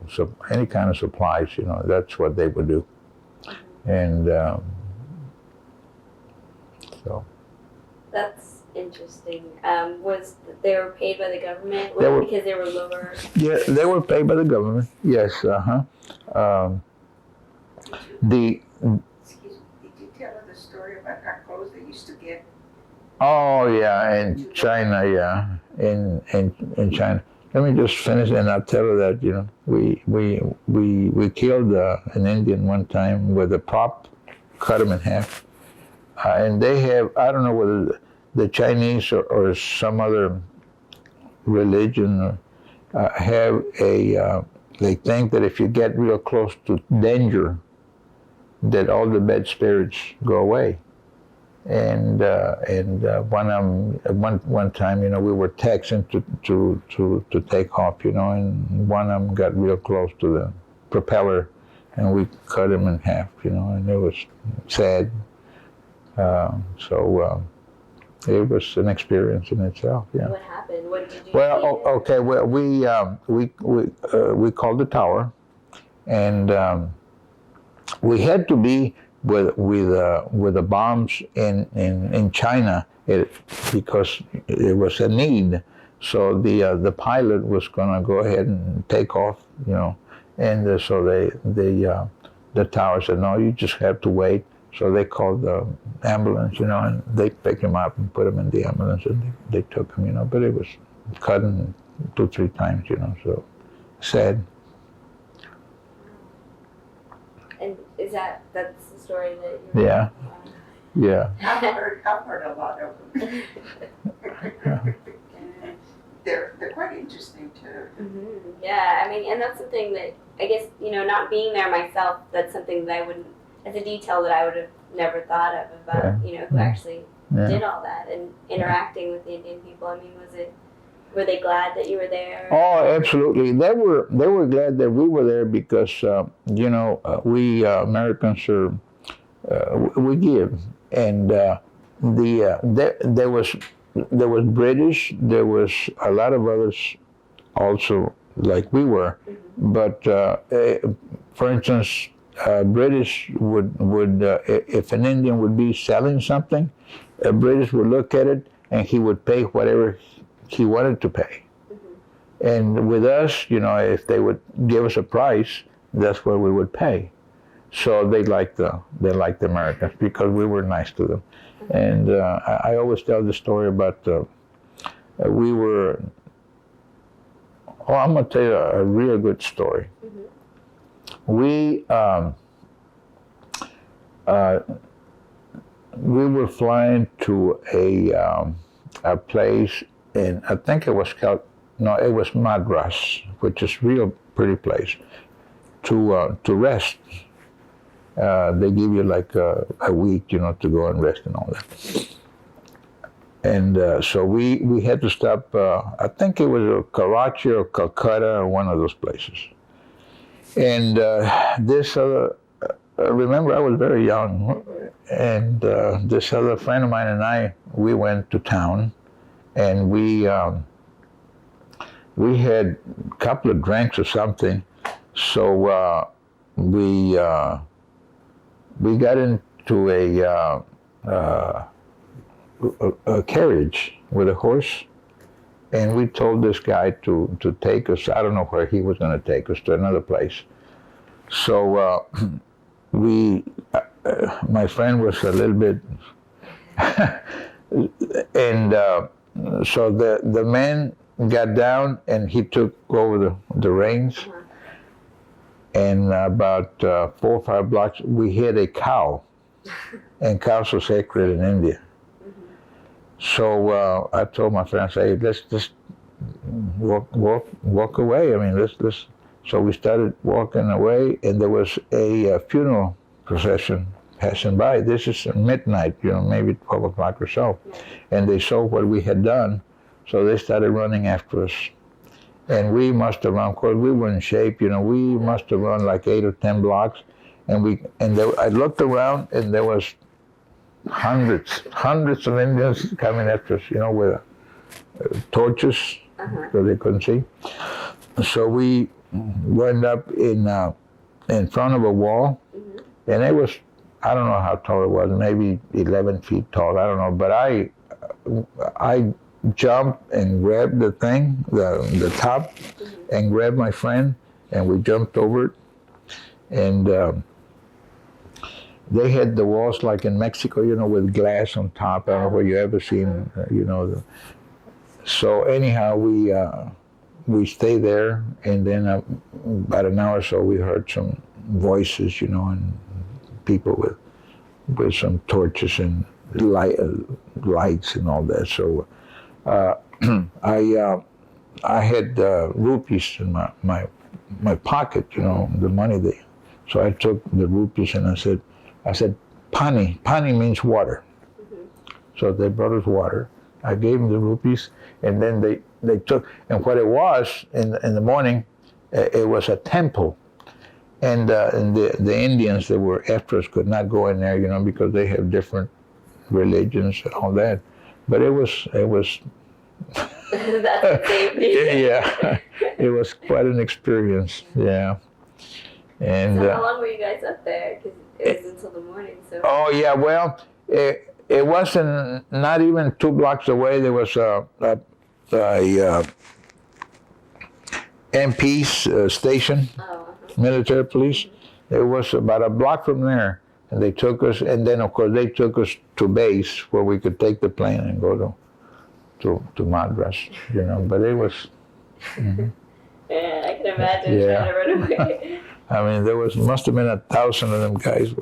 any kind of supplies, that's what they would do. And so. That's interesting. Was they were paid by the government because they were lower? Yeah, they were paid by the government. Yes. Excuse me, did you tell her the story about our clothes they used to get? Oh yeah, in China, yeah, in China. Let me just finish, and I'll tell her that we killed an Indian one time with a prop, cut him in half, and they have, I don't know whether the Chinese or some other religion have they think that if you get real close to danger, that all the bad spirits go away. And one time, we were taxiing to take off, and one of them got real close to the propeller, and we cut him in half, and it was sad. So it was an experience in itself. Yeah. What happened? What did you? Well, okay. Well, we called the tower, and we had to be with the bombs in China because it was a need. So the pilot was going to go ahead and take off, and so the tower said, no, you just have to wait. So they called the ambulance, and they picked him up and put him in the ambulance, and they took him, but it was cut in 2-3 times, so sad. And that's the story that you Yeah. Yeah. I've heard a lot of them. They're quite interesting too. Mm-hmm. Yeah, I mean, and that's something that I guess, not being there myself, that's something that I wouldn't, as a detail that I would have never thought of about, who actually did all that and interacting with the Indian people. I mean, were they glad that you were there? Oh, absolutely. They were glad that we were there because we Americans are we give, and there was British, there was a lot of others also like we were, but for instance, British would if an Indian would be selling something, a British would look at it and he would pay whatever he wanted to pay. And with us, if they would give us a price, that's what we would pay. So they liked the Americans because we were nice to them. And I always tell the story about we were. Oh, I'm gonna tell you a real good story. We were flying to a place in, I think it was it was Madras, which is real pretty place to rest. They give you like a week, to go and rest and all that. And so we had to stop. I think it was Karachi or Calcutta or one of those places. And this other, remember I was very young, and this other friend of mine and I, we went to town, and we had a couple of drinks or something, so we got into a carriage with a horse, and we told this guy to take us. I don't know where he was going to take us, to another place. So my friend was a little bit, and so the man got down and he took over the reins. And about 4 or 5 blocks, we hit a cow, and cows are sacred in India. So I told my friend, I said, hey, let's just walk away. I mean, let's. So we started walking away, and there was a funeral procession passing by. This is midnight, maybe 12 o'clock or so. And they saw what we had done, so they started running after us. And we must have run, of course, we were in shape, we must have run like 8 or 10 blocks. And I looked around, and there was hundreds of Indians coming after us, with torches, so they couldn't see. So we went up in front of a wall, and it was, I don't know how tall it was, maybe 11 feet tall, I don't know, but I jumped and grabbed the thing, the top, and grabbed my friend, and we jumped over it. And they had the walls like in Mexico, with glass on top. I don't know where you ever seen, So anyhow, we stayed there, and then about an hour or so, we heard some voices, and people with some torches and lights and all that. So I had rupees in my pocket, the money. So I took the rupees and I said, pani. Pani means water. So they brought us water. I gave them the rupees, and then they took, and what it was in the morning, it was a temple. And the Indians that were after us could not go in there, because they have different religions and all that. But it was That's safety. yeah, it was quite an experience. Yeah. And so how long were you guys up there? Because it was until the morning. So. Oh yeah, well, it wasn't not even 2 blocks away. There was a MP's station, military police. It was about a block from there, and they took us. And then of course they took us to base where we could take the plane and go to Madras. But it was. Yeah, I can imagine trying to run away. I mean, must have been 1,000 of them guys,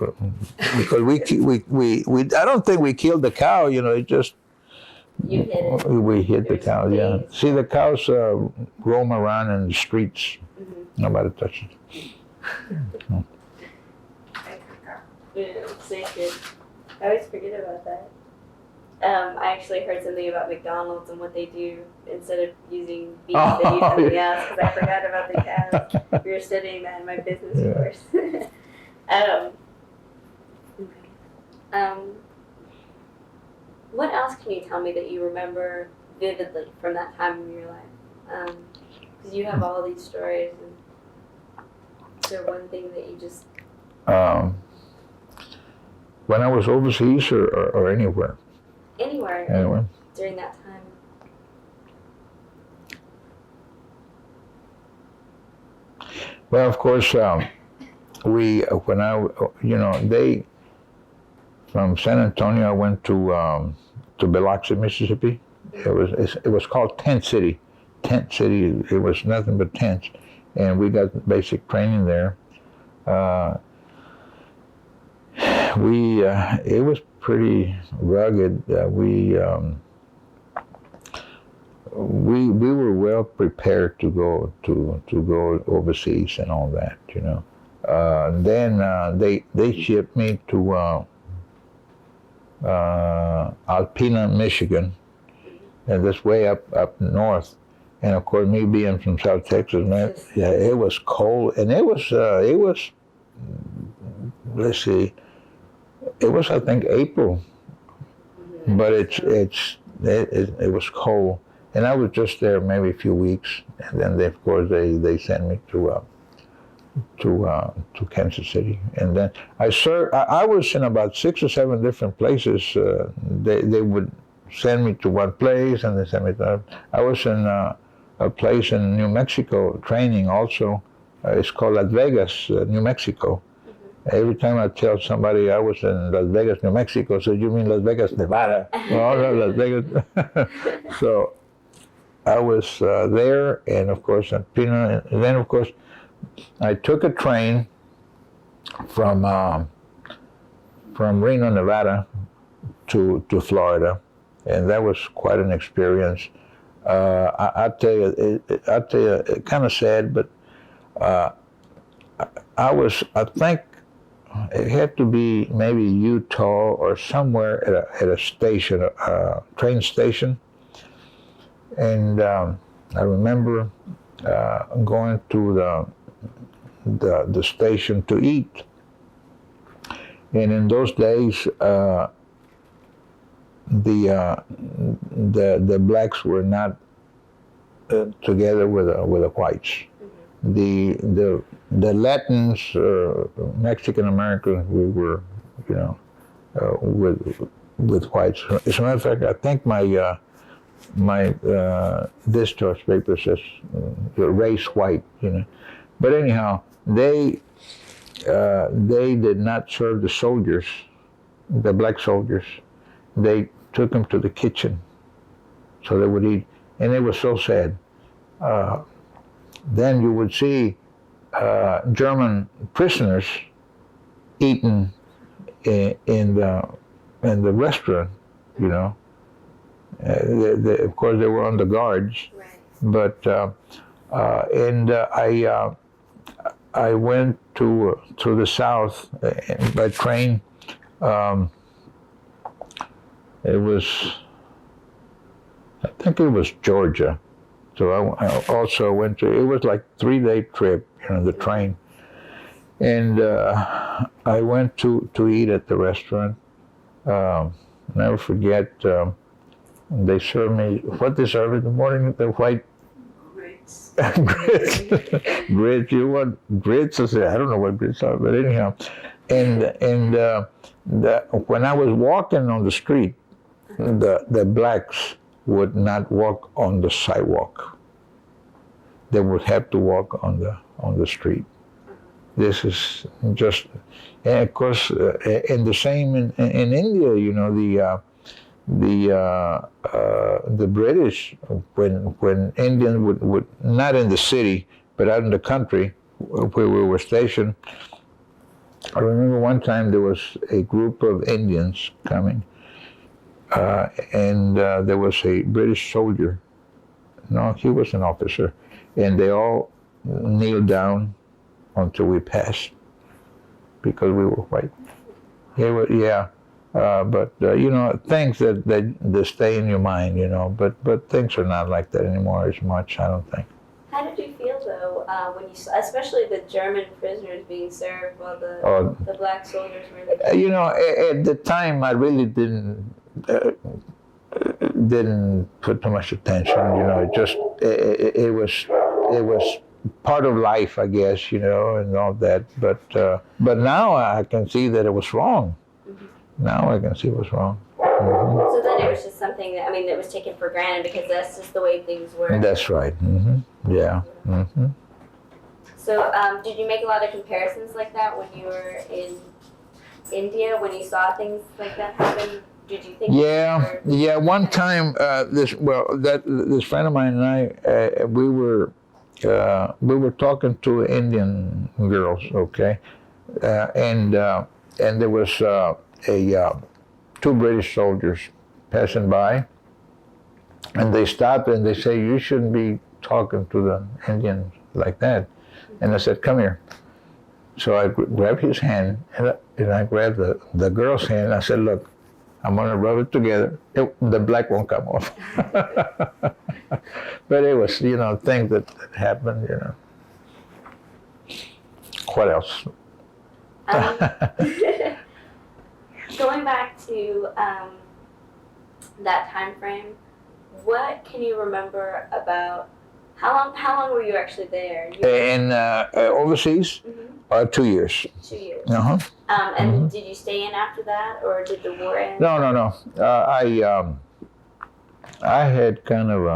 because we I don't think we killed the cow. It just You hit it? We hit the cows, yeah. Days. See, the cows roam around in the streets. Mm-hmm. Nobody touches it. Yeah, sacred. I always forget about that. I actually heard something about McDonald's and what they do instead of using beef, they use something else because I forgot about the cows. We were studying that in my business course. What else can you tell me that you remember vividly from that time in your life? Because you have all these stories, and is there one thing that you just... When I was overseas or anywhere? Anywhere. During that time. Well, of course, from San Antonio, I went to Biloxi, Mississippi. It was called Tent City. Tent City. It was nothing but tents, and we got basic training there. It was pretty rugged. We were well prepared to go overseas and all that, you know. Then they shipped me to Alpena, Michigan, and that's way up north. And of course, me being from South Texas, man, yeah, it was cold, and it was let's see, it was I think April, but it was cold, and I was just there maybe a few weeks, and then of course they sent me to Kansas City, and then I was in about 6 or 7 different places. They would send me to one place, and they sent me to. I was in a place in New Mexico training also. It's called Las Vegas, New Mexico. Every time I tell somebody I was in Las Vegas, New Mexico, so you mean Las Vegas, Nevada? Oh, no, Las Vegas. So I was there, and of course, and then of course, I took a train from Reno, Nevada, to Florida, and that was quite an experience. I tell you, it's kind of sad, but I think it had to be maybe Utah or somewhere at a station, a train station, and I remember going to the station to eat, and in those days the blacks were not together with the whites. The Latins, Mexican Americans, we were, you know, with whites. As a matter of fact, I think my discharge paper says race white, you know. But anyhow, they did not serve the soldiers, the black soldiers. They took them to the kitchen so they would eat, and it was so sad. Then you would see German prisoners eating in the restaurant, you know. Of course, they were on the guards, Right. but I went to the south by train. It was, I think it was Georgia. So I also went to, it was like 3-day trip, you know, the train. And I went to eat at the restaurant. Never forget, they served me, what they served in the morning, the white Grits. grits. Grits, you want grits? I said, I don't know what grits are, but anyhow. And when I was walking on the street, the blacks would not walk on the sidewalk. They would have to walk on the street. This is just, and of course, and the same in India. You know, the British, when Indians would not in the city but out in the country where we were stationed. I remember one time there was a group of Indians coming. and there was a British soldier. No, he was an officer, and they all kneeled down until we passed because we were white. Yeah. But you know, things that stay in your mind, you know. But things are not like that anymore as much, I don't think. How did you feel though when you saw, especially the German prisoners being served while the black soldiers were in the You know, at the time, I really didn't put too much attention. You know, it was part of life, I guess. You know, and all that. But now I can see that it was wrong. Now I can see what's wrong. Mm-hmm. So then it was just something that, I mean, that was taken for granted because that's just the way things were. That's right. Mm-hmm. Yeah. Mm-hmm. So did you make a lot of comparisons like that when you were in India, when you saw things like that happen? Did you think? Yeah. One time, this friend of mine and I, we were talking to Indian girls, okay, and there was two British soldiers passing by, and they stopped and they say, "You shouldn't be talking to the Indians like that." And I said, "Come here." So I grabbed his hand and I grabbed the girl's hand. And I said, "Look, I'm gonna rub it together. The black won't come off." But it was, you know, things that happened, you know. What else? Going back to that time frame, what can you remember about how long were you actually there? In overseas, 2 years. 2 years. Uh-huh. And did you stay in after that, or did the war end? No. I had kind of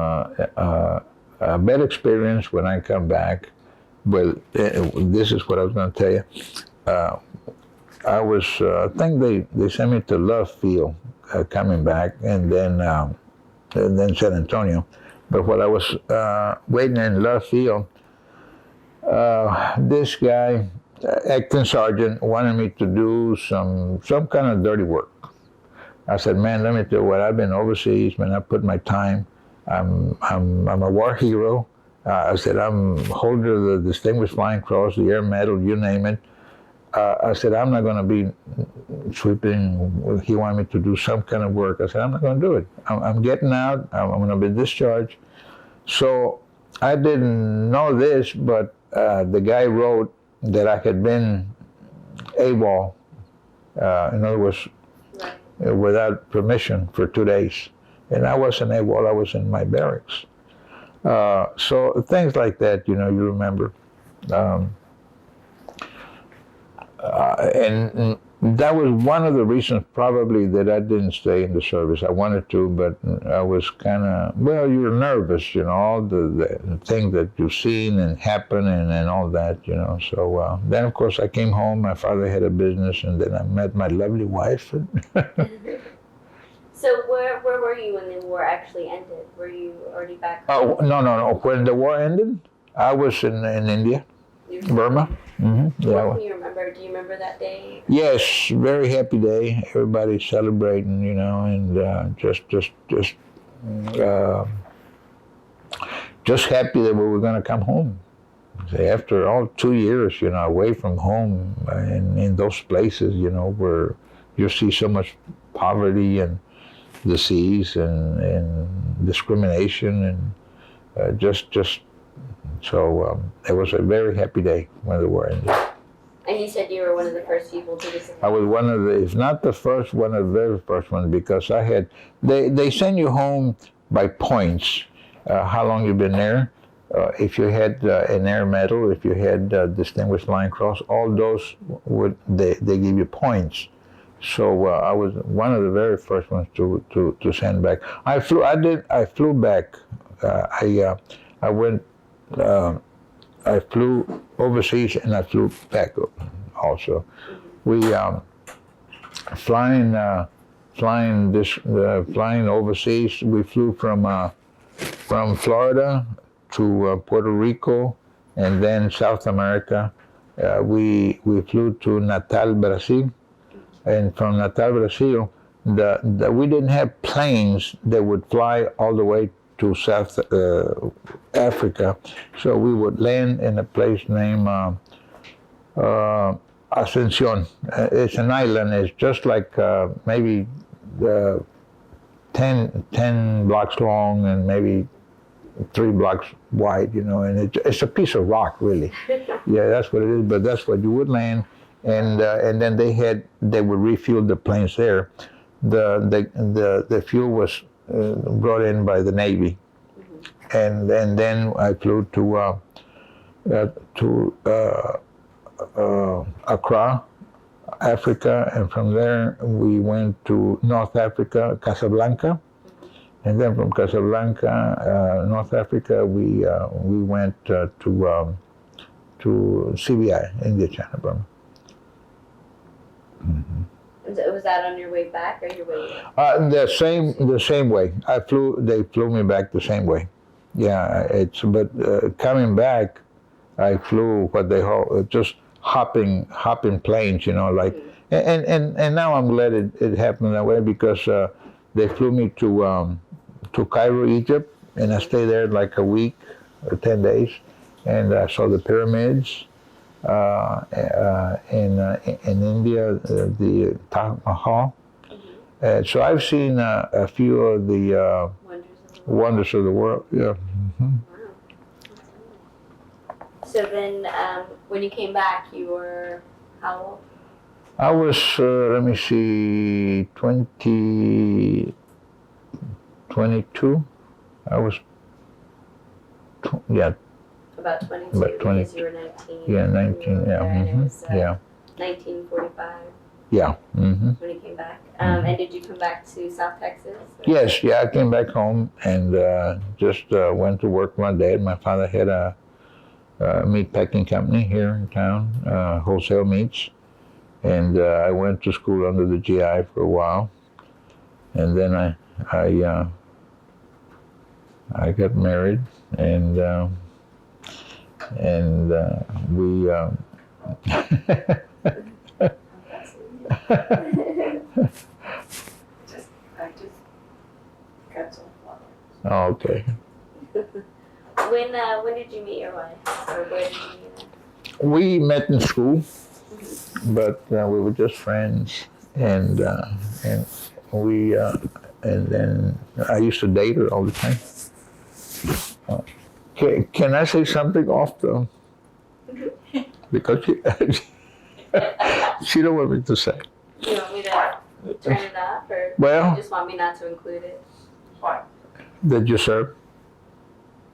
a bad experience when I come back. Well, this is what I was going to tell you. I think they sent me to Love Field coming back, and then San Antonio. But while I was waiting in Love Field, this guy, acting sergeant, wanted me to do some kind of dirty work. I said, "Man, let me tell you what. I've been overseas, man. I put my time. I'm a war hero." I said, "I'm holder of the Distinguished Flying Cross, the Air Medal, you name it." I said, "I'm not going to be sweeping." He wanted me to do some kind of work. I said, "I'm not going to do it. I'm getting out. I'm going to be discharged." So I didn't know this, but the guy wrote that I had been AWOL, in other words, without permission for 2 days. And I wasn't AWOL, I was in my barracks. So things like that, you know, you remember. And that was one of the reasons probably that I didn't stay in the service. I wanted to, but I was kind of, well, you're nervous, you know, all the things that you've seen and happen and all that, you know. So then, of course, I came home. My father had a business, and then I met my lovely wife. So where were you when the war actually ended? Were you already back home? Oh, no. When the war ended, I was in India, Burma. Mm-hmm. Yeah. What can you remember? Do you remember that day? Yes, very happy day. Everybody celebrating, you know, and just happy that we were going to come home. After all 2 years, you know, away from home in those places, you know, where you see so much poverty and disease and discrimination and so it was a very happy day when the war ended. And you said you were one of the first people to disappear. I was one of the, if not the first, one of the very first ones, because I had, they send you home by points, how long you've been there. If you had an Air Medal, if you had Distinguished Flying Cross, all those they give you points. So I was one of the very first ones to send back. I flew back. I flew overseas and I flew back also. We flying overseas. We flew from Florida to Puerto Rico, and then South America. We flew to Natal, Brazil, and from Natal, Brazil, we didn't have planes that would fly all the way to South Africa, so we would land in a place named Ascension. It's an island. It's just like maybe 10 blocks long and maybe 3 blocks wide, and it's a piece of rock, really. Yeah, that's what it is. But that's what you would land, and then they would refuel the planes there. The fuel was brought in by the Navy, and then I flew to Accra, Africa, and from there we went to North Africa, Casablanca, and then from Casablanca, North Africa, we went to CBI, India, China, Burma. Mm-hmm. Was that on your way back or your way? The same way. They flew me back the same way. Yeah, but coming back, I flew what they call just hopping planes, like, and now I'm glad it happened that way because they flew me to Cairo, Egypt, and I stayed there like a week or 10 days, and I saw the pyramids. In India, the Taj Mahal. So I've seen a few of the wonders of the world. Yeah. Mm-hmm. So then, when you came back, you were how old? I was, 22. I was, yeah. About 22, About 20. because you were 19. Yeah, 19, yeah. Mm-hmm. It was, Yeah. 1945 Yeah. Mm-hmm. when you came back. And did you come back to South Texas? Or? Yes, yeah, I came back home and just went to work with my dad. My father had a meat packing company here in town, wholesale meats. And I went to school under the GI for a while. And then I got married and we I just got some flowers. Oh, okay. When did you meet your wife, or where did you meet her? We met in school, but we were just friends, and we and then I used to date her all the time. Can I say something off the? Because she don't want me to say. You want me to turn it off, or Well, you just want me not to include it? What? Did you serve?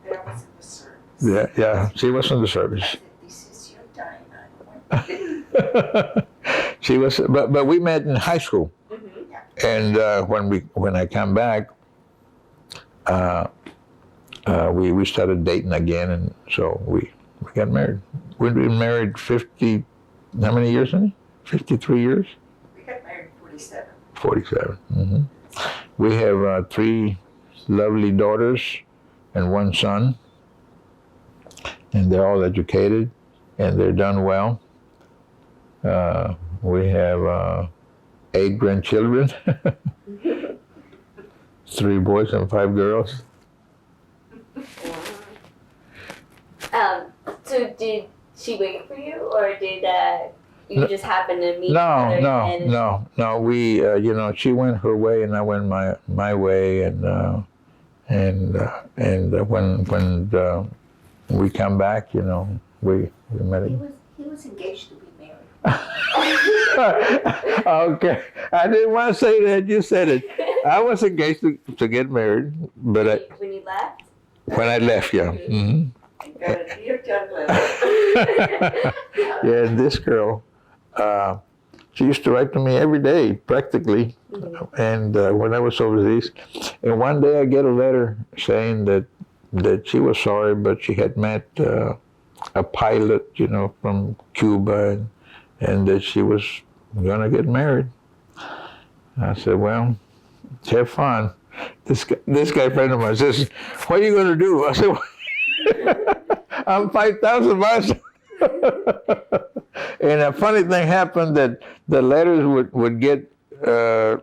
There was in the service. Yeah. She was in the I service. said, this is your time. I want She was, but we met in high school, Mm-hmm. and when I come back, we started dating again, and so we got married. We've been married 50. How many years, honey? 53 years. We got married 47. 47. Mm-hmm. We have 3 lovely daughters and 1 son, and they're all educated, and they're done well. We have 8 grandchildren, 3 boys and 5 girls. So did she wait for you, or did you just happen to meet each other? No. We, she went her way and I went my way, and when we come back, we met again. He was engaged to be married. Okay, I didn't want to say that. You said it. I was engaged to get married, but When you left? when I left, yeah. Mm-hmm. Got a dear young lady. Yeah, this girl, she used to write to me every day, practically, and when I was overseas. And one day I get a letter saying that she was sorry, but she had met a pilot, from Cuba, and that she was gonna get married. I said, well, have fun. This guy friend of mine says, what are you gonna do? I said, I'm 5,000 miles. And a funny thing happened that the letters would get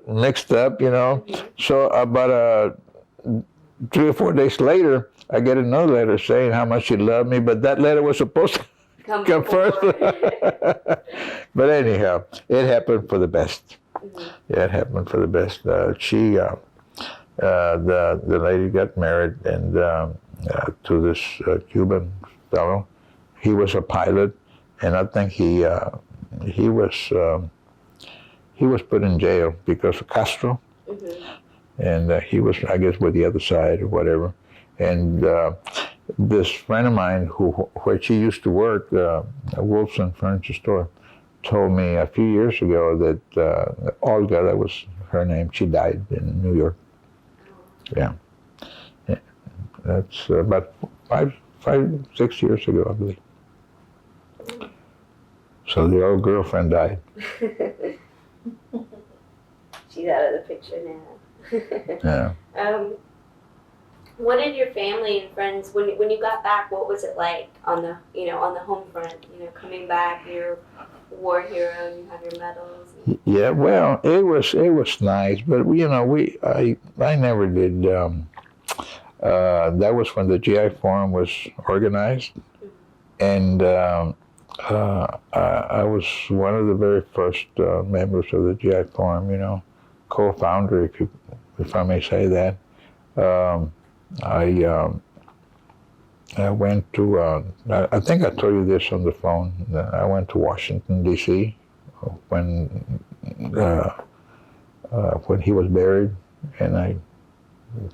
mixed up, you know. So about 3 or 4 days later, I get another letter saying how much she loved me, but that letter was supposed to come first. But anyhow, it happened for the best. Yeah, it happened for the best. The lady got married and to this Cuban fellow. He was a pilot, and I think he was put in jail because of Castro, and he was, I guess, with the other side or whatever. And this friend of mine, where she used to work, a Wolfson furniture store, told me a few years ago that Olga, that was her name, she died in New York. Yeah. That's about 6 years ago, I believe. So the old girlfriend died. She's out of the picture now. Yeah. What did your family and friends, when you got back, what was it like on the home front? Coming back, you're a war hero and you have your medals. Yeah, well, it was nice, but I never did. That was when the GI Forum was organized, and I was one of the very first members of the GI Forum. Co-founder, if I may say that. I went to, I think I told you this on the phone. I went to Washington, D.C. when he was buried, and I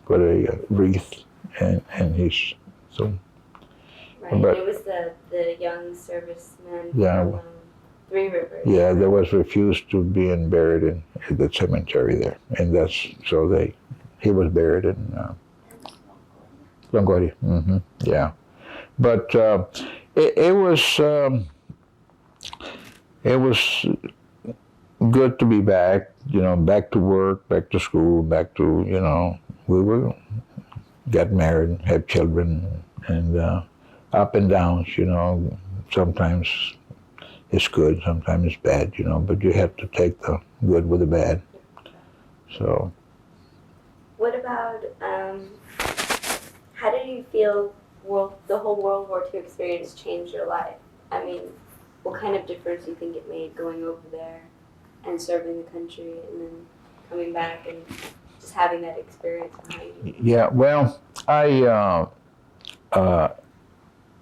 put a wreath in his tomb. Right, But, it was the young serviceman Yeah. from Three Rivers. Yeah, there was refused to be buried in the cemetery there, and he was buried in Longoria. Yeah, but it was good to be back. Back to work, back to school, back to we got married, had children, and up and downs. Sometimes it's good, sometimes it's bad. But you have to take the good with the bad. So. What about how did you feel the whole World War II experience changed your life? I mean, what kind of difference do you think it made going over there and serving the country and then coming back and just having that experience behind you? Yeah, well,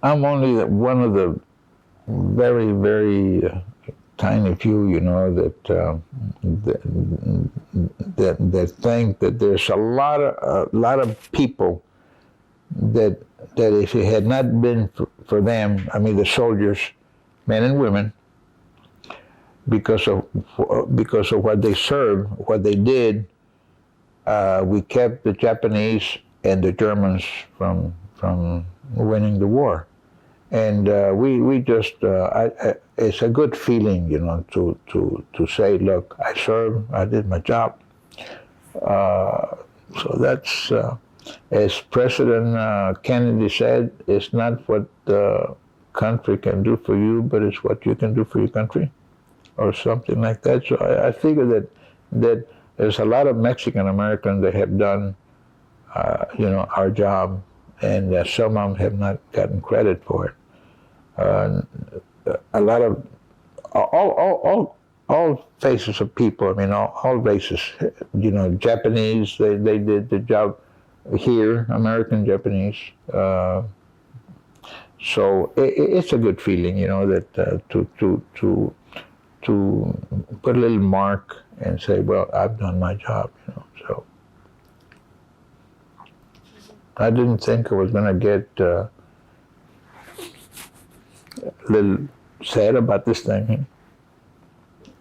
I'm only one of the very, very tiny few, that think that there's a lot of people that if it had not been for them, I mean the soldiers, men and women, because of what they served, what they did, we kept the Japanese and the Germans from winning the war. And we just, it's a good feeling, to say, look, I served, I did my job. So that's, as President Kennedy said, it's not what the country can do for you, but it's what you can do for your country, or something like that. So I figure that there's a lot of Mexican Americans that have done, our job, and some of them have not gotten credit for it. A lot of all faces of people. I mean, all races. Japanese. They did the job here. American Japanese. So it's a good feeling, that to put a little mark and say, well, I've done my job. So I didn't think I was going to get a little sad about this thing.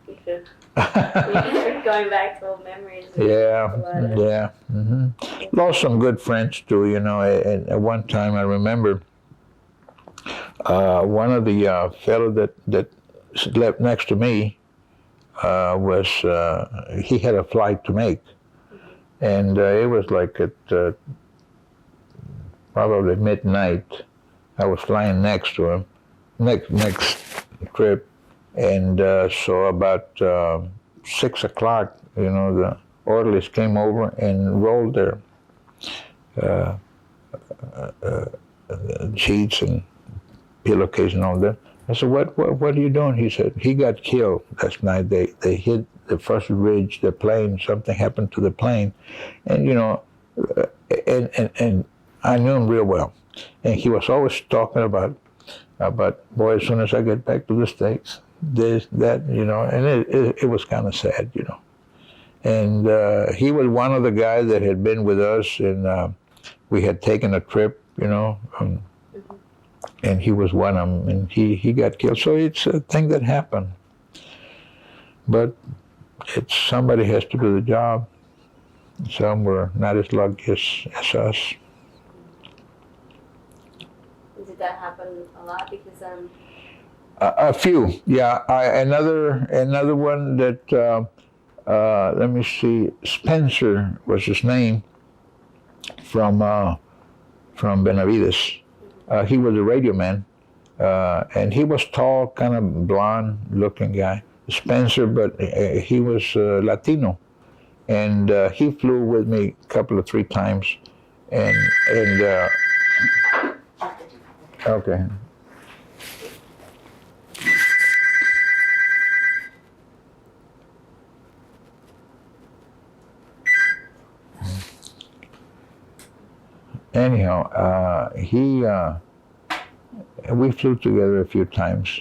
You should. You're going back to old memories. Yeah. Lost some good friends too, At one time I remember one of the fellow that slept next to me he had a flight to make. And it was like at probably midnight. I was flying next to him, next trip, and so about 6 o'clock the orderlies came over and rolled their sheets and pillowcase and all that. I said, what are you doing? He said, he got killed last night. They hit the first ridge, the plane, something happened to the plane. And, and I knew him real well. And he was always talking about, boy, as soon as I get back to the States, this, that, and it was kind of sad, And he was one of the guys that had been with us, and we had taken a trip, and he was one of them, and he got killed. So it's a thing that happened. But somebody has to do the job. Some were not as lucky as us. Did that happen a lot? Because a few, yeah. Another one that let me see. Spencer was his name, from Benavides. He was a radio man, and he was tall, kind of blonde-looking guy. Spencer, but he was Latino, and he flew with me a couple of 3 times, and okay. Anyhow, we flew together a few times.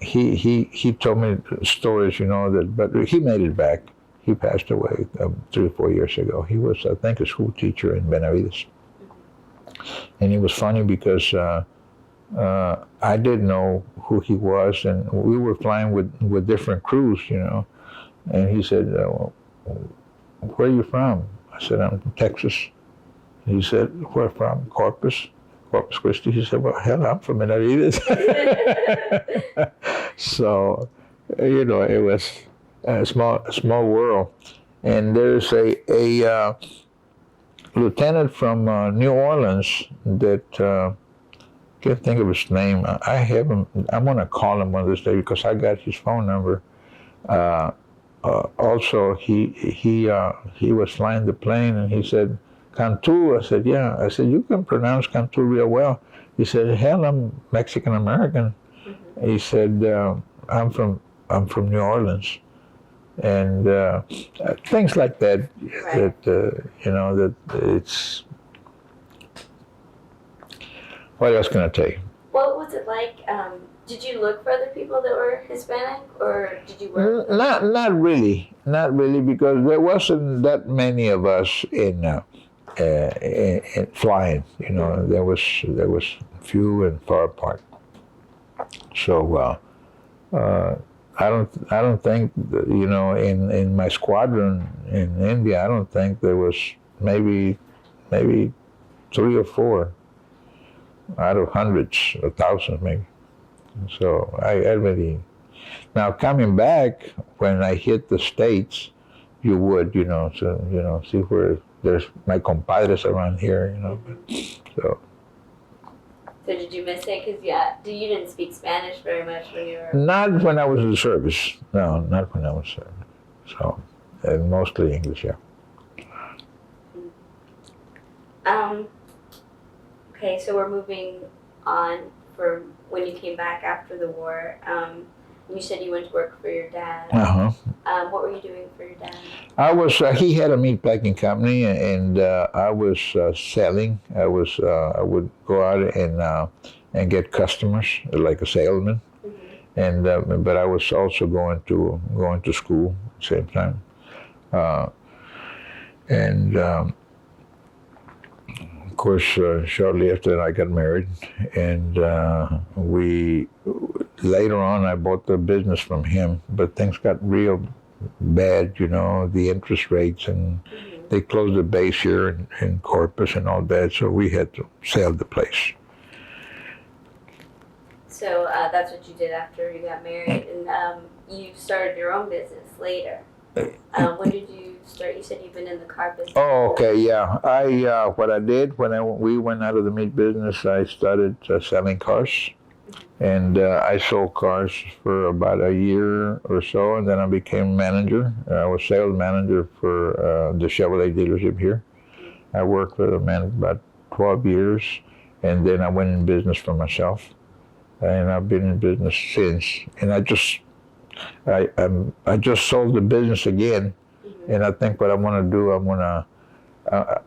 He told me stories, but he made it back. He passed away 3 or 4 years ago. He was, I think, a school teacher in Benavides. And it was funny because I didn't know who he was, and we were flying with different crews, And he said, where are you from? I said, I'm from Texas. He said, where from? Corpus Christi. He said, well, hell, I'm from Benavides. So, it was a small world. And there's a lieutenant from New Orleans that, can't think of his name. I have him. I'm going to call him one of these days because I got his phone number. Also, he was flying the plane, and he said, Cantu. I said, yeah. I said, you can pronounce Cantu real well. He said, hell, I'm Mexican American. Mm-hmm. He said, I'm from New Orleans, and things like that. Right. That it's. What else can I tell you? What was it like? Did you look for other people that were Hispanic, or did you work? Not really, because there wasn't that many of us in flying. There was few and far apart. So I don't think that, in my squadron in India, I don't think there was maybe 3 or 4 out of hundreds or thousands maybe. So I really, now coming back, when I hit the States, you would, see where there's my compadres around here, So did you miss it? Because you didn't speak Spanish very much when you were. Not when I was in the service. No, not when I was in service. So mostly English, yeah. Okay, so we're moving on from when you came back after the war. You said you went to work for your dad. What were you doing for your dad? I was. He had a meat packing company, and I was selling. I would go out and get customers, like a salesman, mm-hmm. And but I was also going to school at the same time, of course, shortly after that, I got married, and later on, I bought the business from him, but things got real bad, the interest rates, and mm-hmm. they closed the base here in Corpus and all that, so we had to sell the place. So that's what you did after you got married, and you started your own business later. When did you start? You said you've been in the car business. Oh, okay, yeah. What I did when we went out of the meat business, I started selling cars, And I sold cars for about a year or so, and then I became manager. I was sales manager for the Chevrolet dealership here. I worked for the man about 12 years, and then I went in business for myself, and I've been in business since. And I just sold the business again, and I think what I want to do,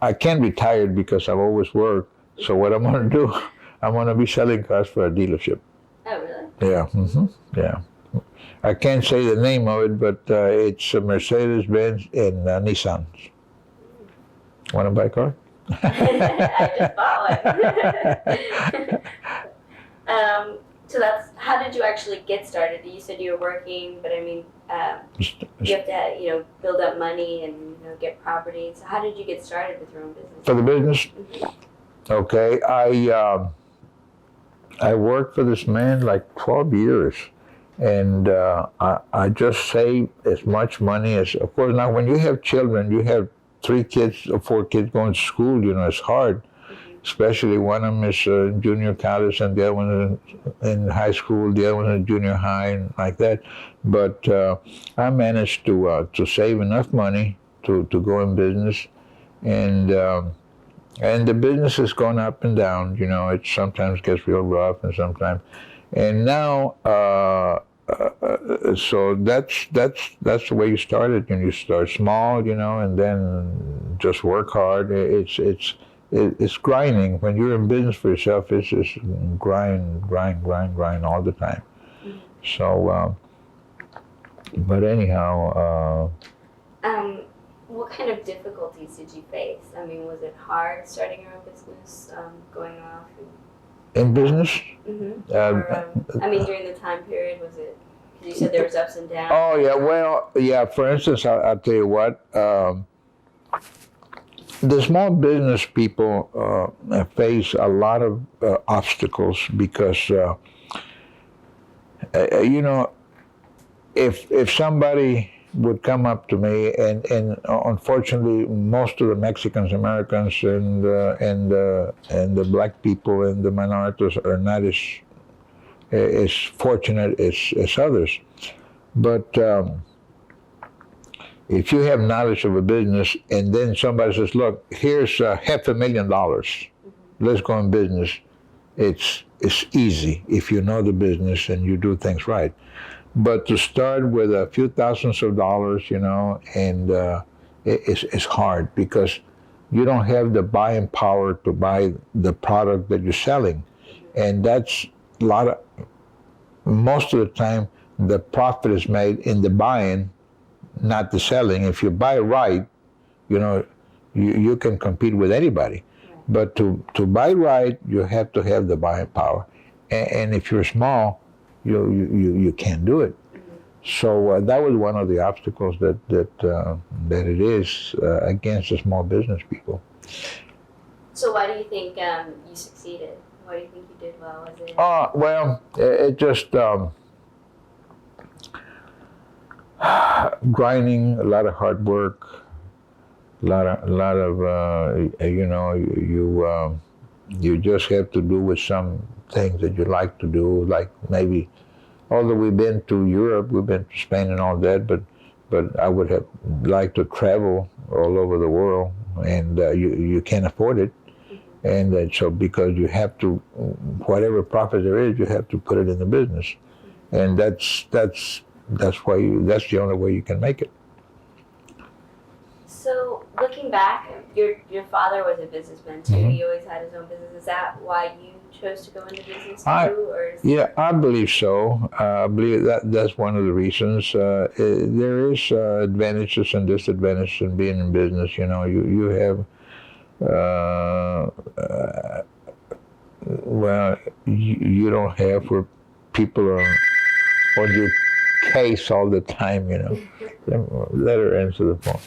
I can't retire because I've always worked. So what I'm going to do, I'm going to be selling cars for a dealership. Oh, really? Yeah, yeah. I can't say the name of it, but it's a Mercedes-Benz and Nissan. Want to buy a car? I just bought one. So how did you actually get started? You said you were working, but I mean, you have to, build up money and, get property. So how did you get started with your own business? For the business? Okay, I worked for this man like 12 years, and I just saved as much money as, of course, now when you have children, you have 3 kids or 4 kids going to school, it's hard. Especially one of them is in junior college and the other one is in high school, the other one is in junior high, and like that. But I managed to save enough money to go in business, and the business has gone up and down. It sometimes gets real rough, and sometimes, and now. So that's the way you start it. You start small, and then just work hard. It's grinding. When you're in business for yourself, it's just grind all the time. So, but anyhow. What kind of difficulties did you face? I mean, was it hard starting your own business, going off? In business? Mm-hmm. I mean, during the time period, was it? Because you said there was ups and downs. Oh yeah, well yeah. For instance, I'll tell you what. The small business people face a lot of obstacles because if somebody would come up to me, and unfortunately most of the Mexicans, Americans, and the black people and the minorities are not as fortunate as others, but if you have knowledge of a business and then somebody says, look, here's $500,000, let's go in business, it's easy if you know the business and you do things right. But to start with a few thousands of dollars, and it's hard because you don't have the buying power to buy the product that you're selling. And that's most of the time, the profit is made in the buying, not the selling. If you buy right, you can compete with anybody. But to buy right, you have to have the buying power. And if you're small, you can't do it. So that was one of the obstacles that it is against the small business people. So why do you think you succeeded? Why do you think you did well? Well, it just grinding, a lot of hard work, a lot of you just have to do with some things that you like to do, like maybe, although we've been to Europe, we've been to Spain and all that, but I would have liked to travel all over the world, and you can't afford it. And so because you have to, whatever profit there is, you have to put it in the business. And that's why that's the only way you can make it. So looking back, your father was a businessman too. He always had his own business. Is that why you chose to go into business too? Yeah, I believe so. I believe that's one of the reasons. There is advantages and disadvantages in being in business. You have, well, you don't have where people are on your case all the time. Let her answer the phone.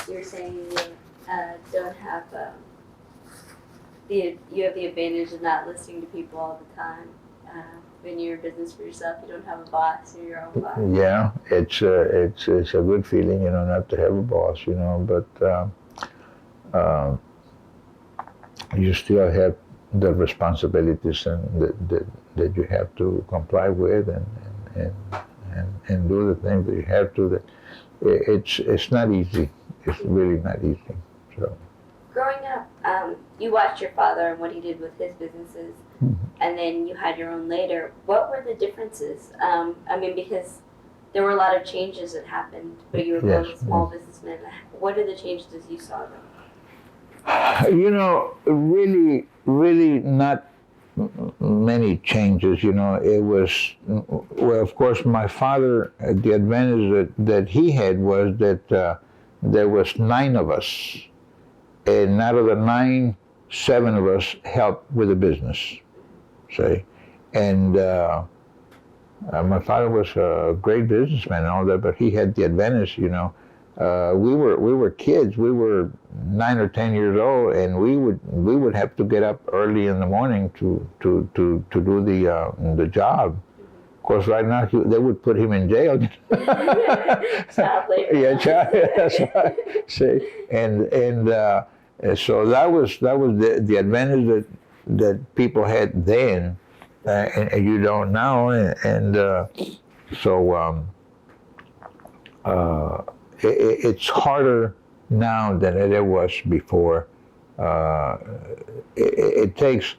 You're saying you don't have you have the advantage of not listening to people all the time. When you're in business for yourself, you don't have a boss, you're your own boss. Yeah, it's a good feeling, not to have a boss, but you still have the responsibilities and that you have to comply with and do the things that you have to. That it's not easy. It's really not easy. So. Growing up, you watched your father and what he did with his businesses, and then you had your own later. What were the differences? Because there were a lot of changes that happened, but you were both small businessmen. What are the changes as you saw them? Really, really not many changes. It was, well, of course, my father, the advantage that he had was that there was 9 of us. And out of the 9, 7 of us helped with the business, say. And my father was a great businessman and all that, but he had the advantage, We were kids. We were 9 or 10 years old, and we would have to get up early in the morning to do the job. Of course, right now they would put him in jail. Child labor. Yeah, that's right. See, and so that was the advantage that people had then, and you don't now, it's harder now than it was before. It takes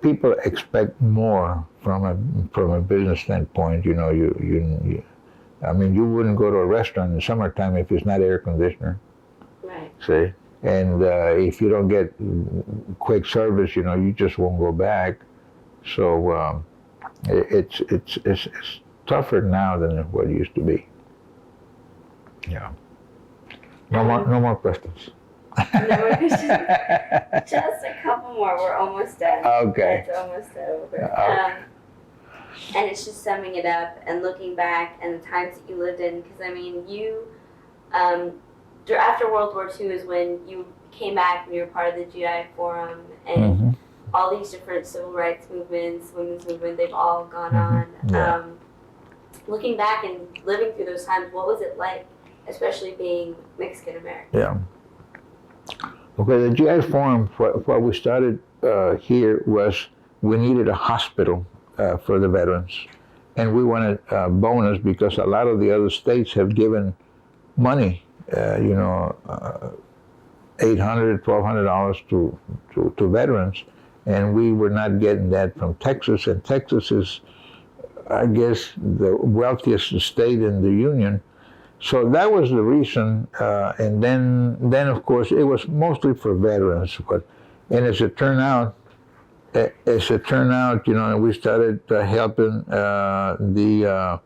people expect more from a business standpoint. You wouldn't go to a restaurant in the summertime if it's not air conditioner. Right. See, and if you don't get quick service, you just won't go back. So it's tougher now than what it used to be. Yeah. No more questions. No more questions. Just a couple more. We're almost done. Okay. It's almost over. And it's just summing it up and looking back and the times that you lived in. Because you, after World War II is when you came back and you were part of the GI Forum and all these different civil rights movements, women's movement, they've all gone on. Yeah. Looking back and living through those times, what was it like, especially being Mexican American? Yeah. Okay, the GI Forum, what we started here was we needed a hospital for the veterans. And we wanted a bonus because a lot of the other states have given money, $800, $1,200 to veterans. And we were not getting that from Texas. And Texas is, I guess, the wealthiest state in the Union. So that was the reason, and then of course it was mostly for veterans. And as it turned out, we started helping the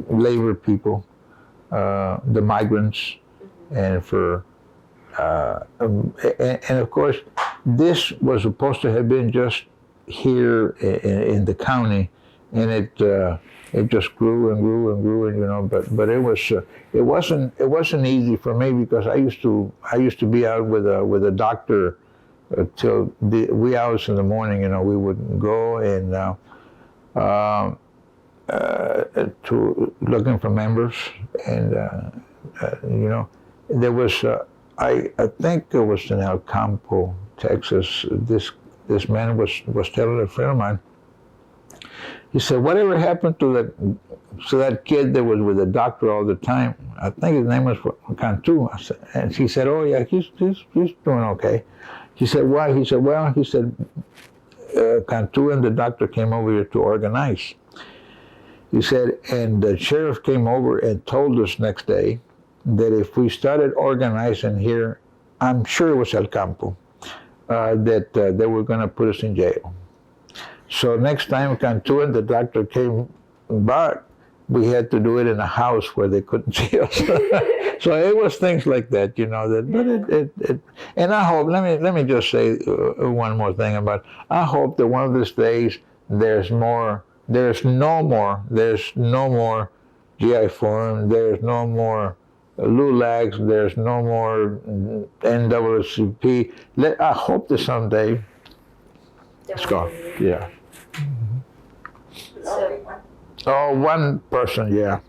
labor people, the migrants, and and of course this was supposed to have been just here in the county. And it just grew and grew and grew, and but it wasn't easy for me because I used to be out with a doctor till the wee hours in the morning. We would go and to looking for members, and there was I think it was in El Campo, Texas. This man was telling a friend of mine. He said, "Whatever happened to that kid that was with the doctor all the time? I think his name was Cantu." And she said, "Oh yeah, he's doing okay." He said, "Why?" He said, "Well," he said, "Cantu and the doctor came over here to organize." He said, and the sheriff came over and told us next day that if we started organizing here, I'm sure it was El Campo, that they were going to put us in jail. So next time Cantu and the doctor came back, we had to do it in a house where they couldn't see us. So it was things like that, but and I hope, let me just say one more thing I hope that one of these days there's no more GI Forum, there's no more LULACs. There's no more NAACP. I hope that someday it's gone. Yeah. So, Oh, one person, yeah.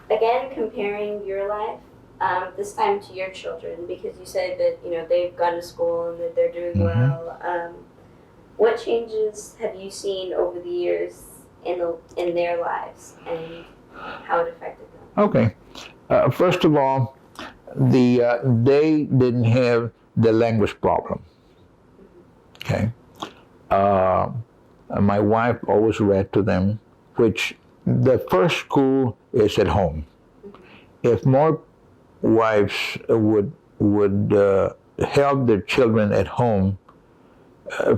Again, comparing your life, this time to your children, because you said that they've gone to school and that they're doing well. What changes have you seen over the years in their lives and how it affected them? Okay. First of all, they didn't have the language problem. Okay. My wife always read to them, which the first school is at home. If more wives would help their children at home,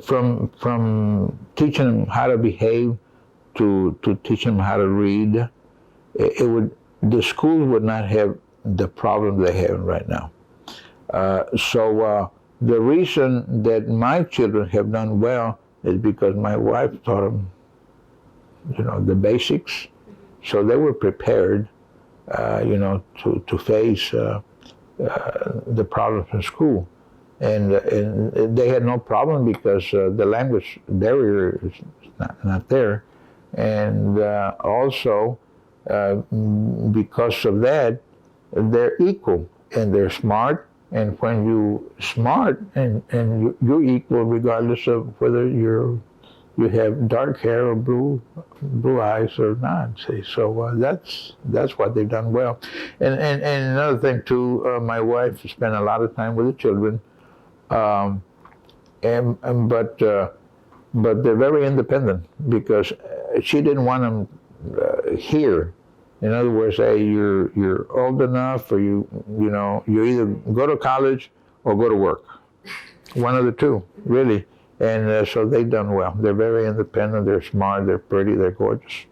from teaching them how to behave to teaching them how to read, the schools would not have the problem they're having right now. So the reason that my children have done well is because my wife taught them, the basics, so they were prepared, to face the problems in school, and they had no problem because the language barrier is not there, and also because of that, they're equal and they're smart. And when you smart and you're equal regardless of whether you have dark hair or blue eyes or not. See, so that's what they've done well. And another thing too, my wife spent a lot of time with the children, but they're very independent because she didn't want them here. In other words, hey, you're old enough, or you either go to college or go to work. One of the two, really. And so they've done well. They're very independent. They're smart. They're pretty. They're gorgeous.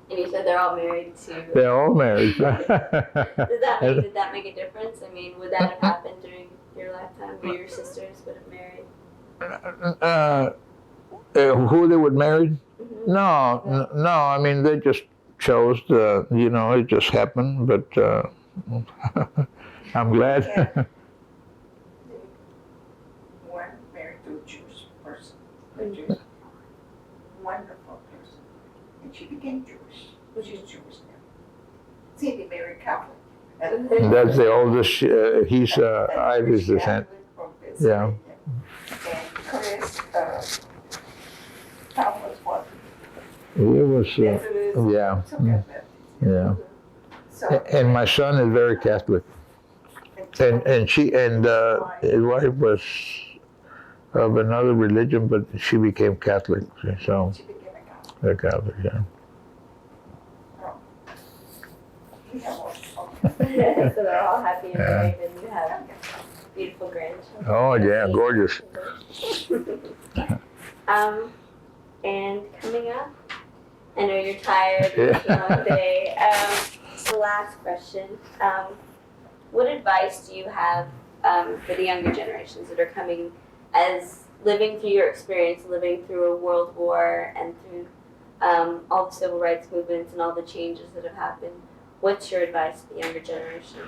And you said they're all married too. They're all married. Did that make a difference? I mean, would that have happened during your lifetime, where your sisters would have married? Who they would marry? Mm-hmm. No. I mean, they just chose to, it just happened. But I'm glad. Yeah. One married to a Jewish person, a Jewish, wonderful person, and she became Jewish. She's Jewish now. See, they married Catholic. That's the oldest. He's Irish descent. Yeah. And Chris, Tom was what? It was. Yeah. Yeah. So, and my son is very Catholic. And his wife was of another religion, but she became Catholic. So she became a Catholic. they're Catholic, yeah. So they're all happy and married, and you have beautiful grandchildren. Oh yeah, gorgeous. And coming up, I know you're tired. It's a long day. The last question. What advice do you have for the younger generations that are coming, as living through your experience, living through a world war and through all the civil rights movements and all the changes that have happened? What's your advice to the younger generation?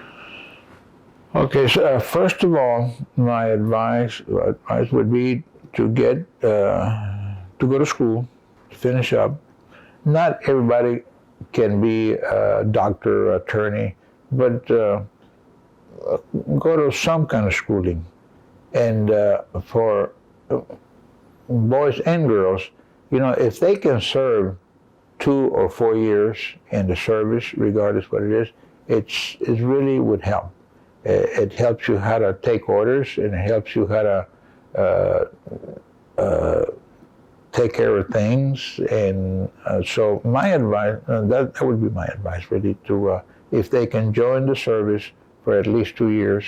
Okay, so first of all, my advice would be to to go to school, to finish up. Not everybody can be a doctor or attorney, but go to some kind of schooling. And for boys and girls, if they can serve 2 or 4 years in the service, regardless what it is, it really would help. It helps you how to take orders, and it helps you how to take care of things. And so my advice, that would be my advice really, to if they can join the service for at least 2 years,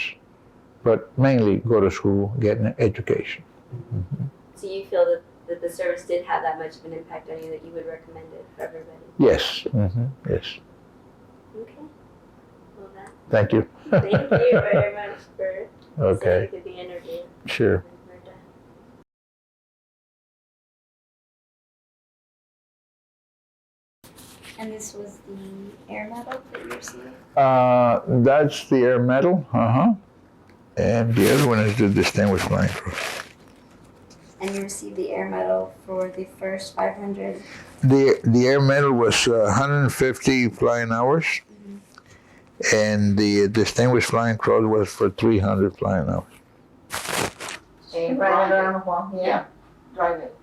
but mainly go to school, get an education. Mm-hmm. So you feel that the service did have that much of an impact on you that you would recommend it for everybody? Yes. Mm-hmm. Yes. Okay. Well, thank you. Thank you very much for sitting through the interview. Sure. And this was the air medal that you received? That's the Air Medal, and the other one is the Distinguished Flying Cross. And you received the air medal for the first 500? The Air Medal was 150 flying hours, and the Distinguished Flying Cross was for 300 flying hours. And drive it around the wall. Yeah. Drive it.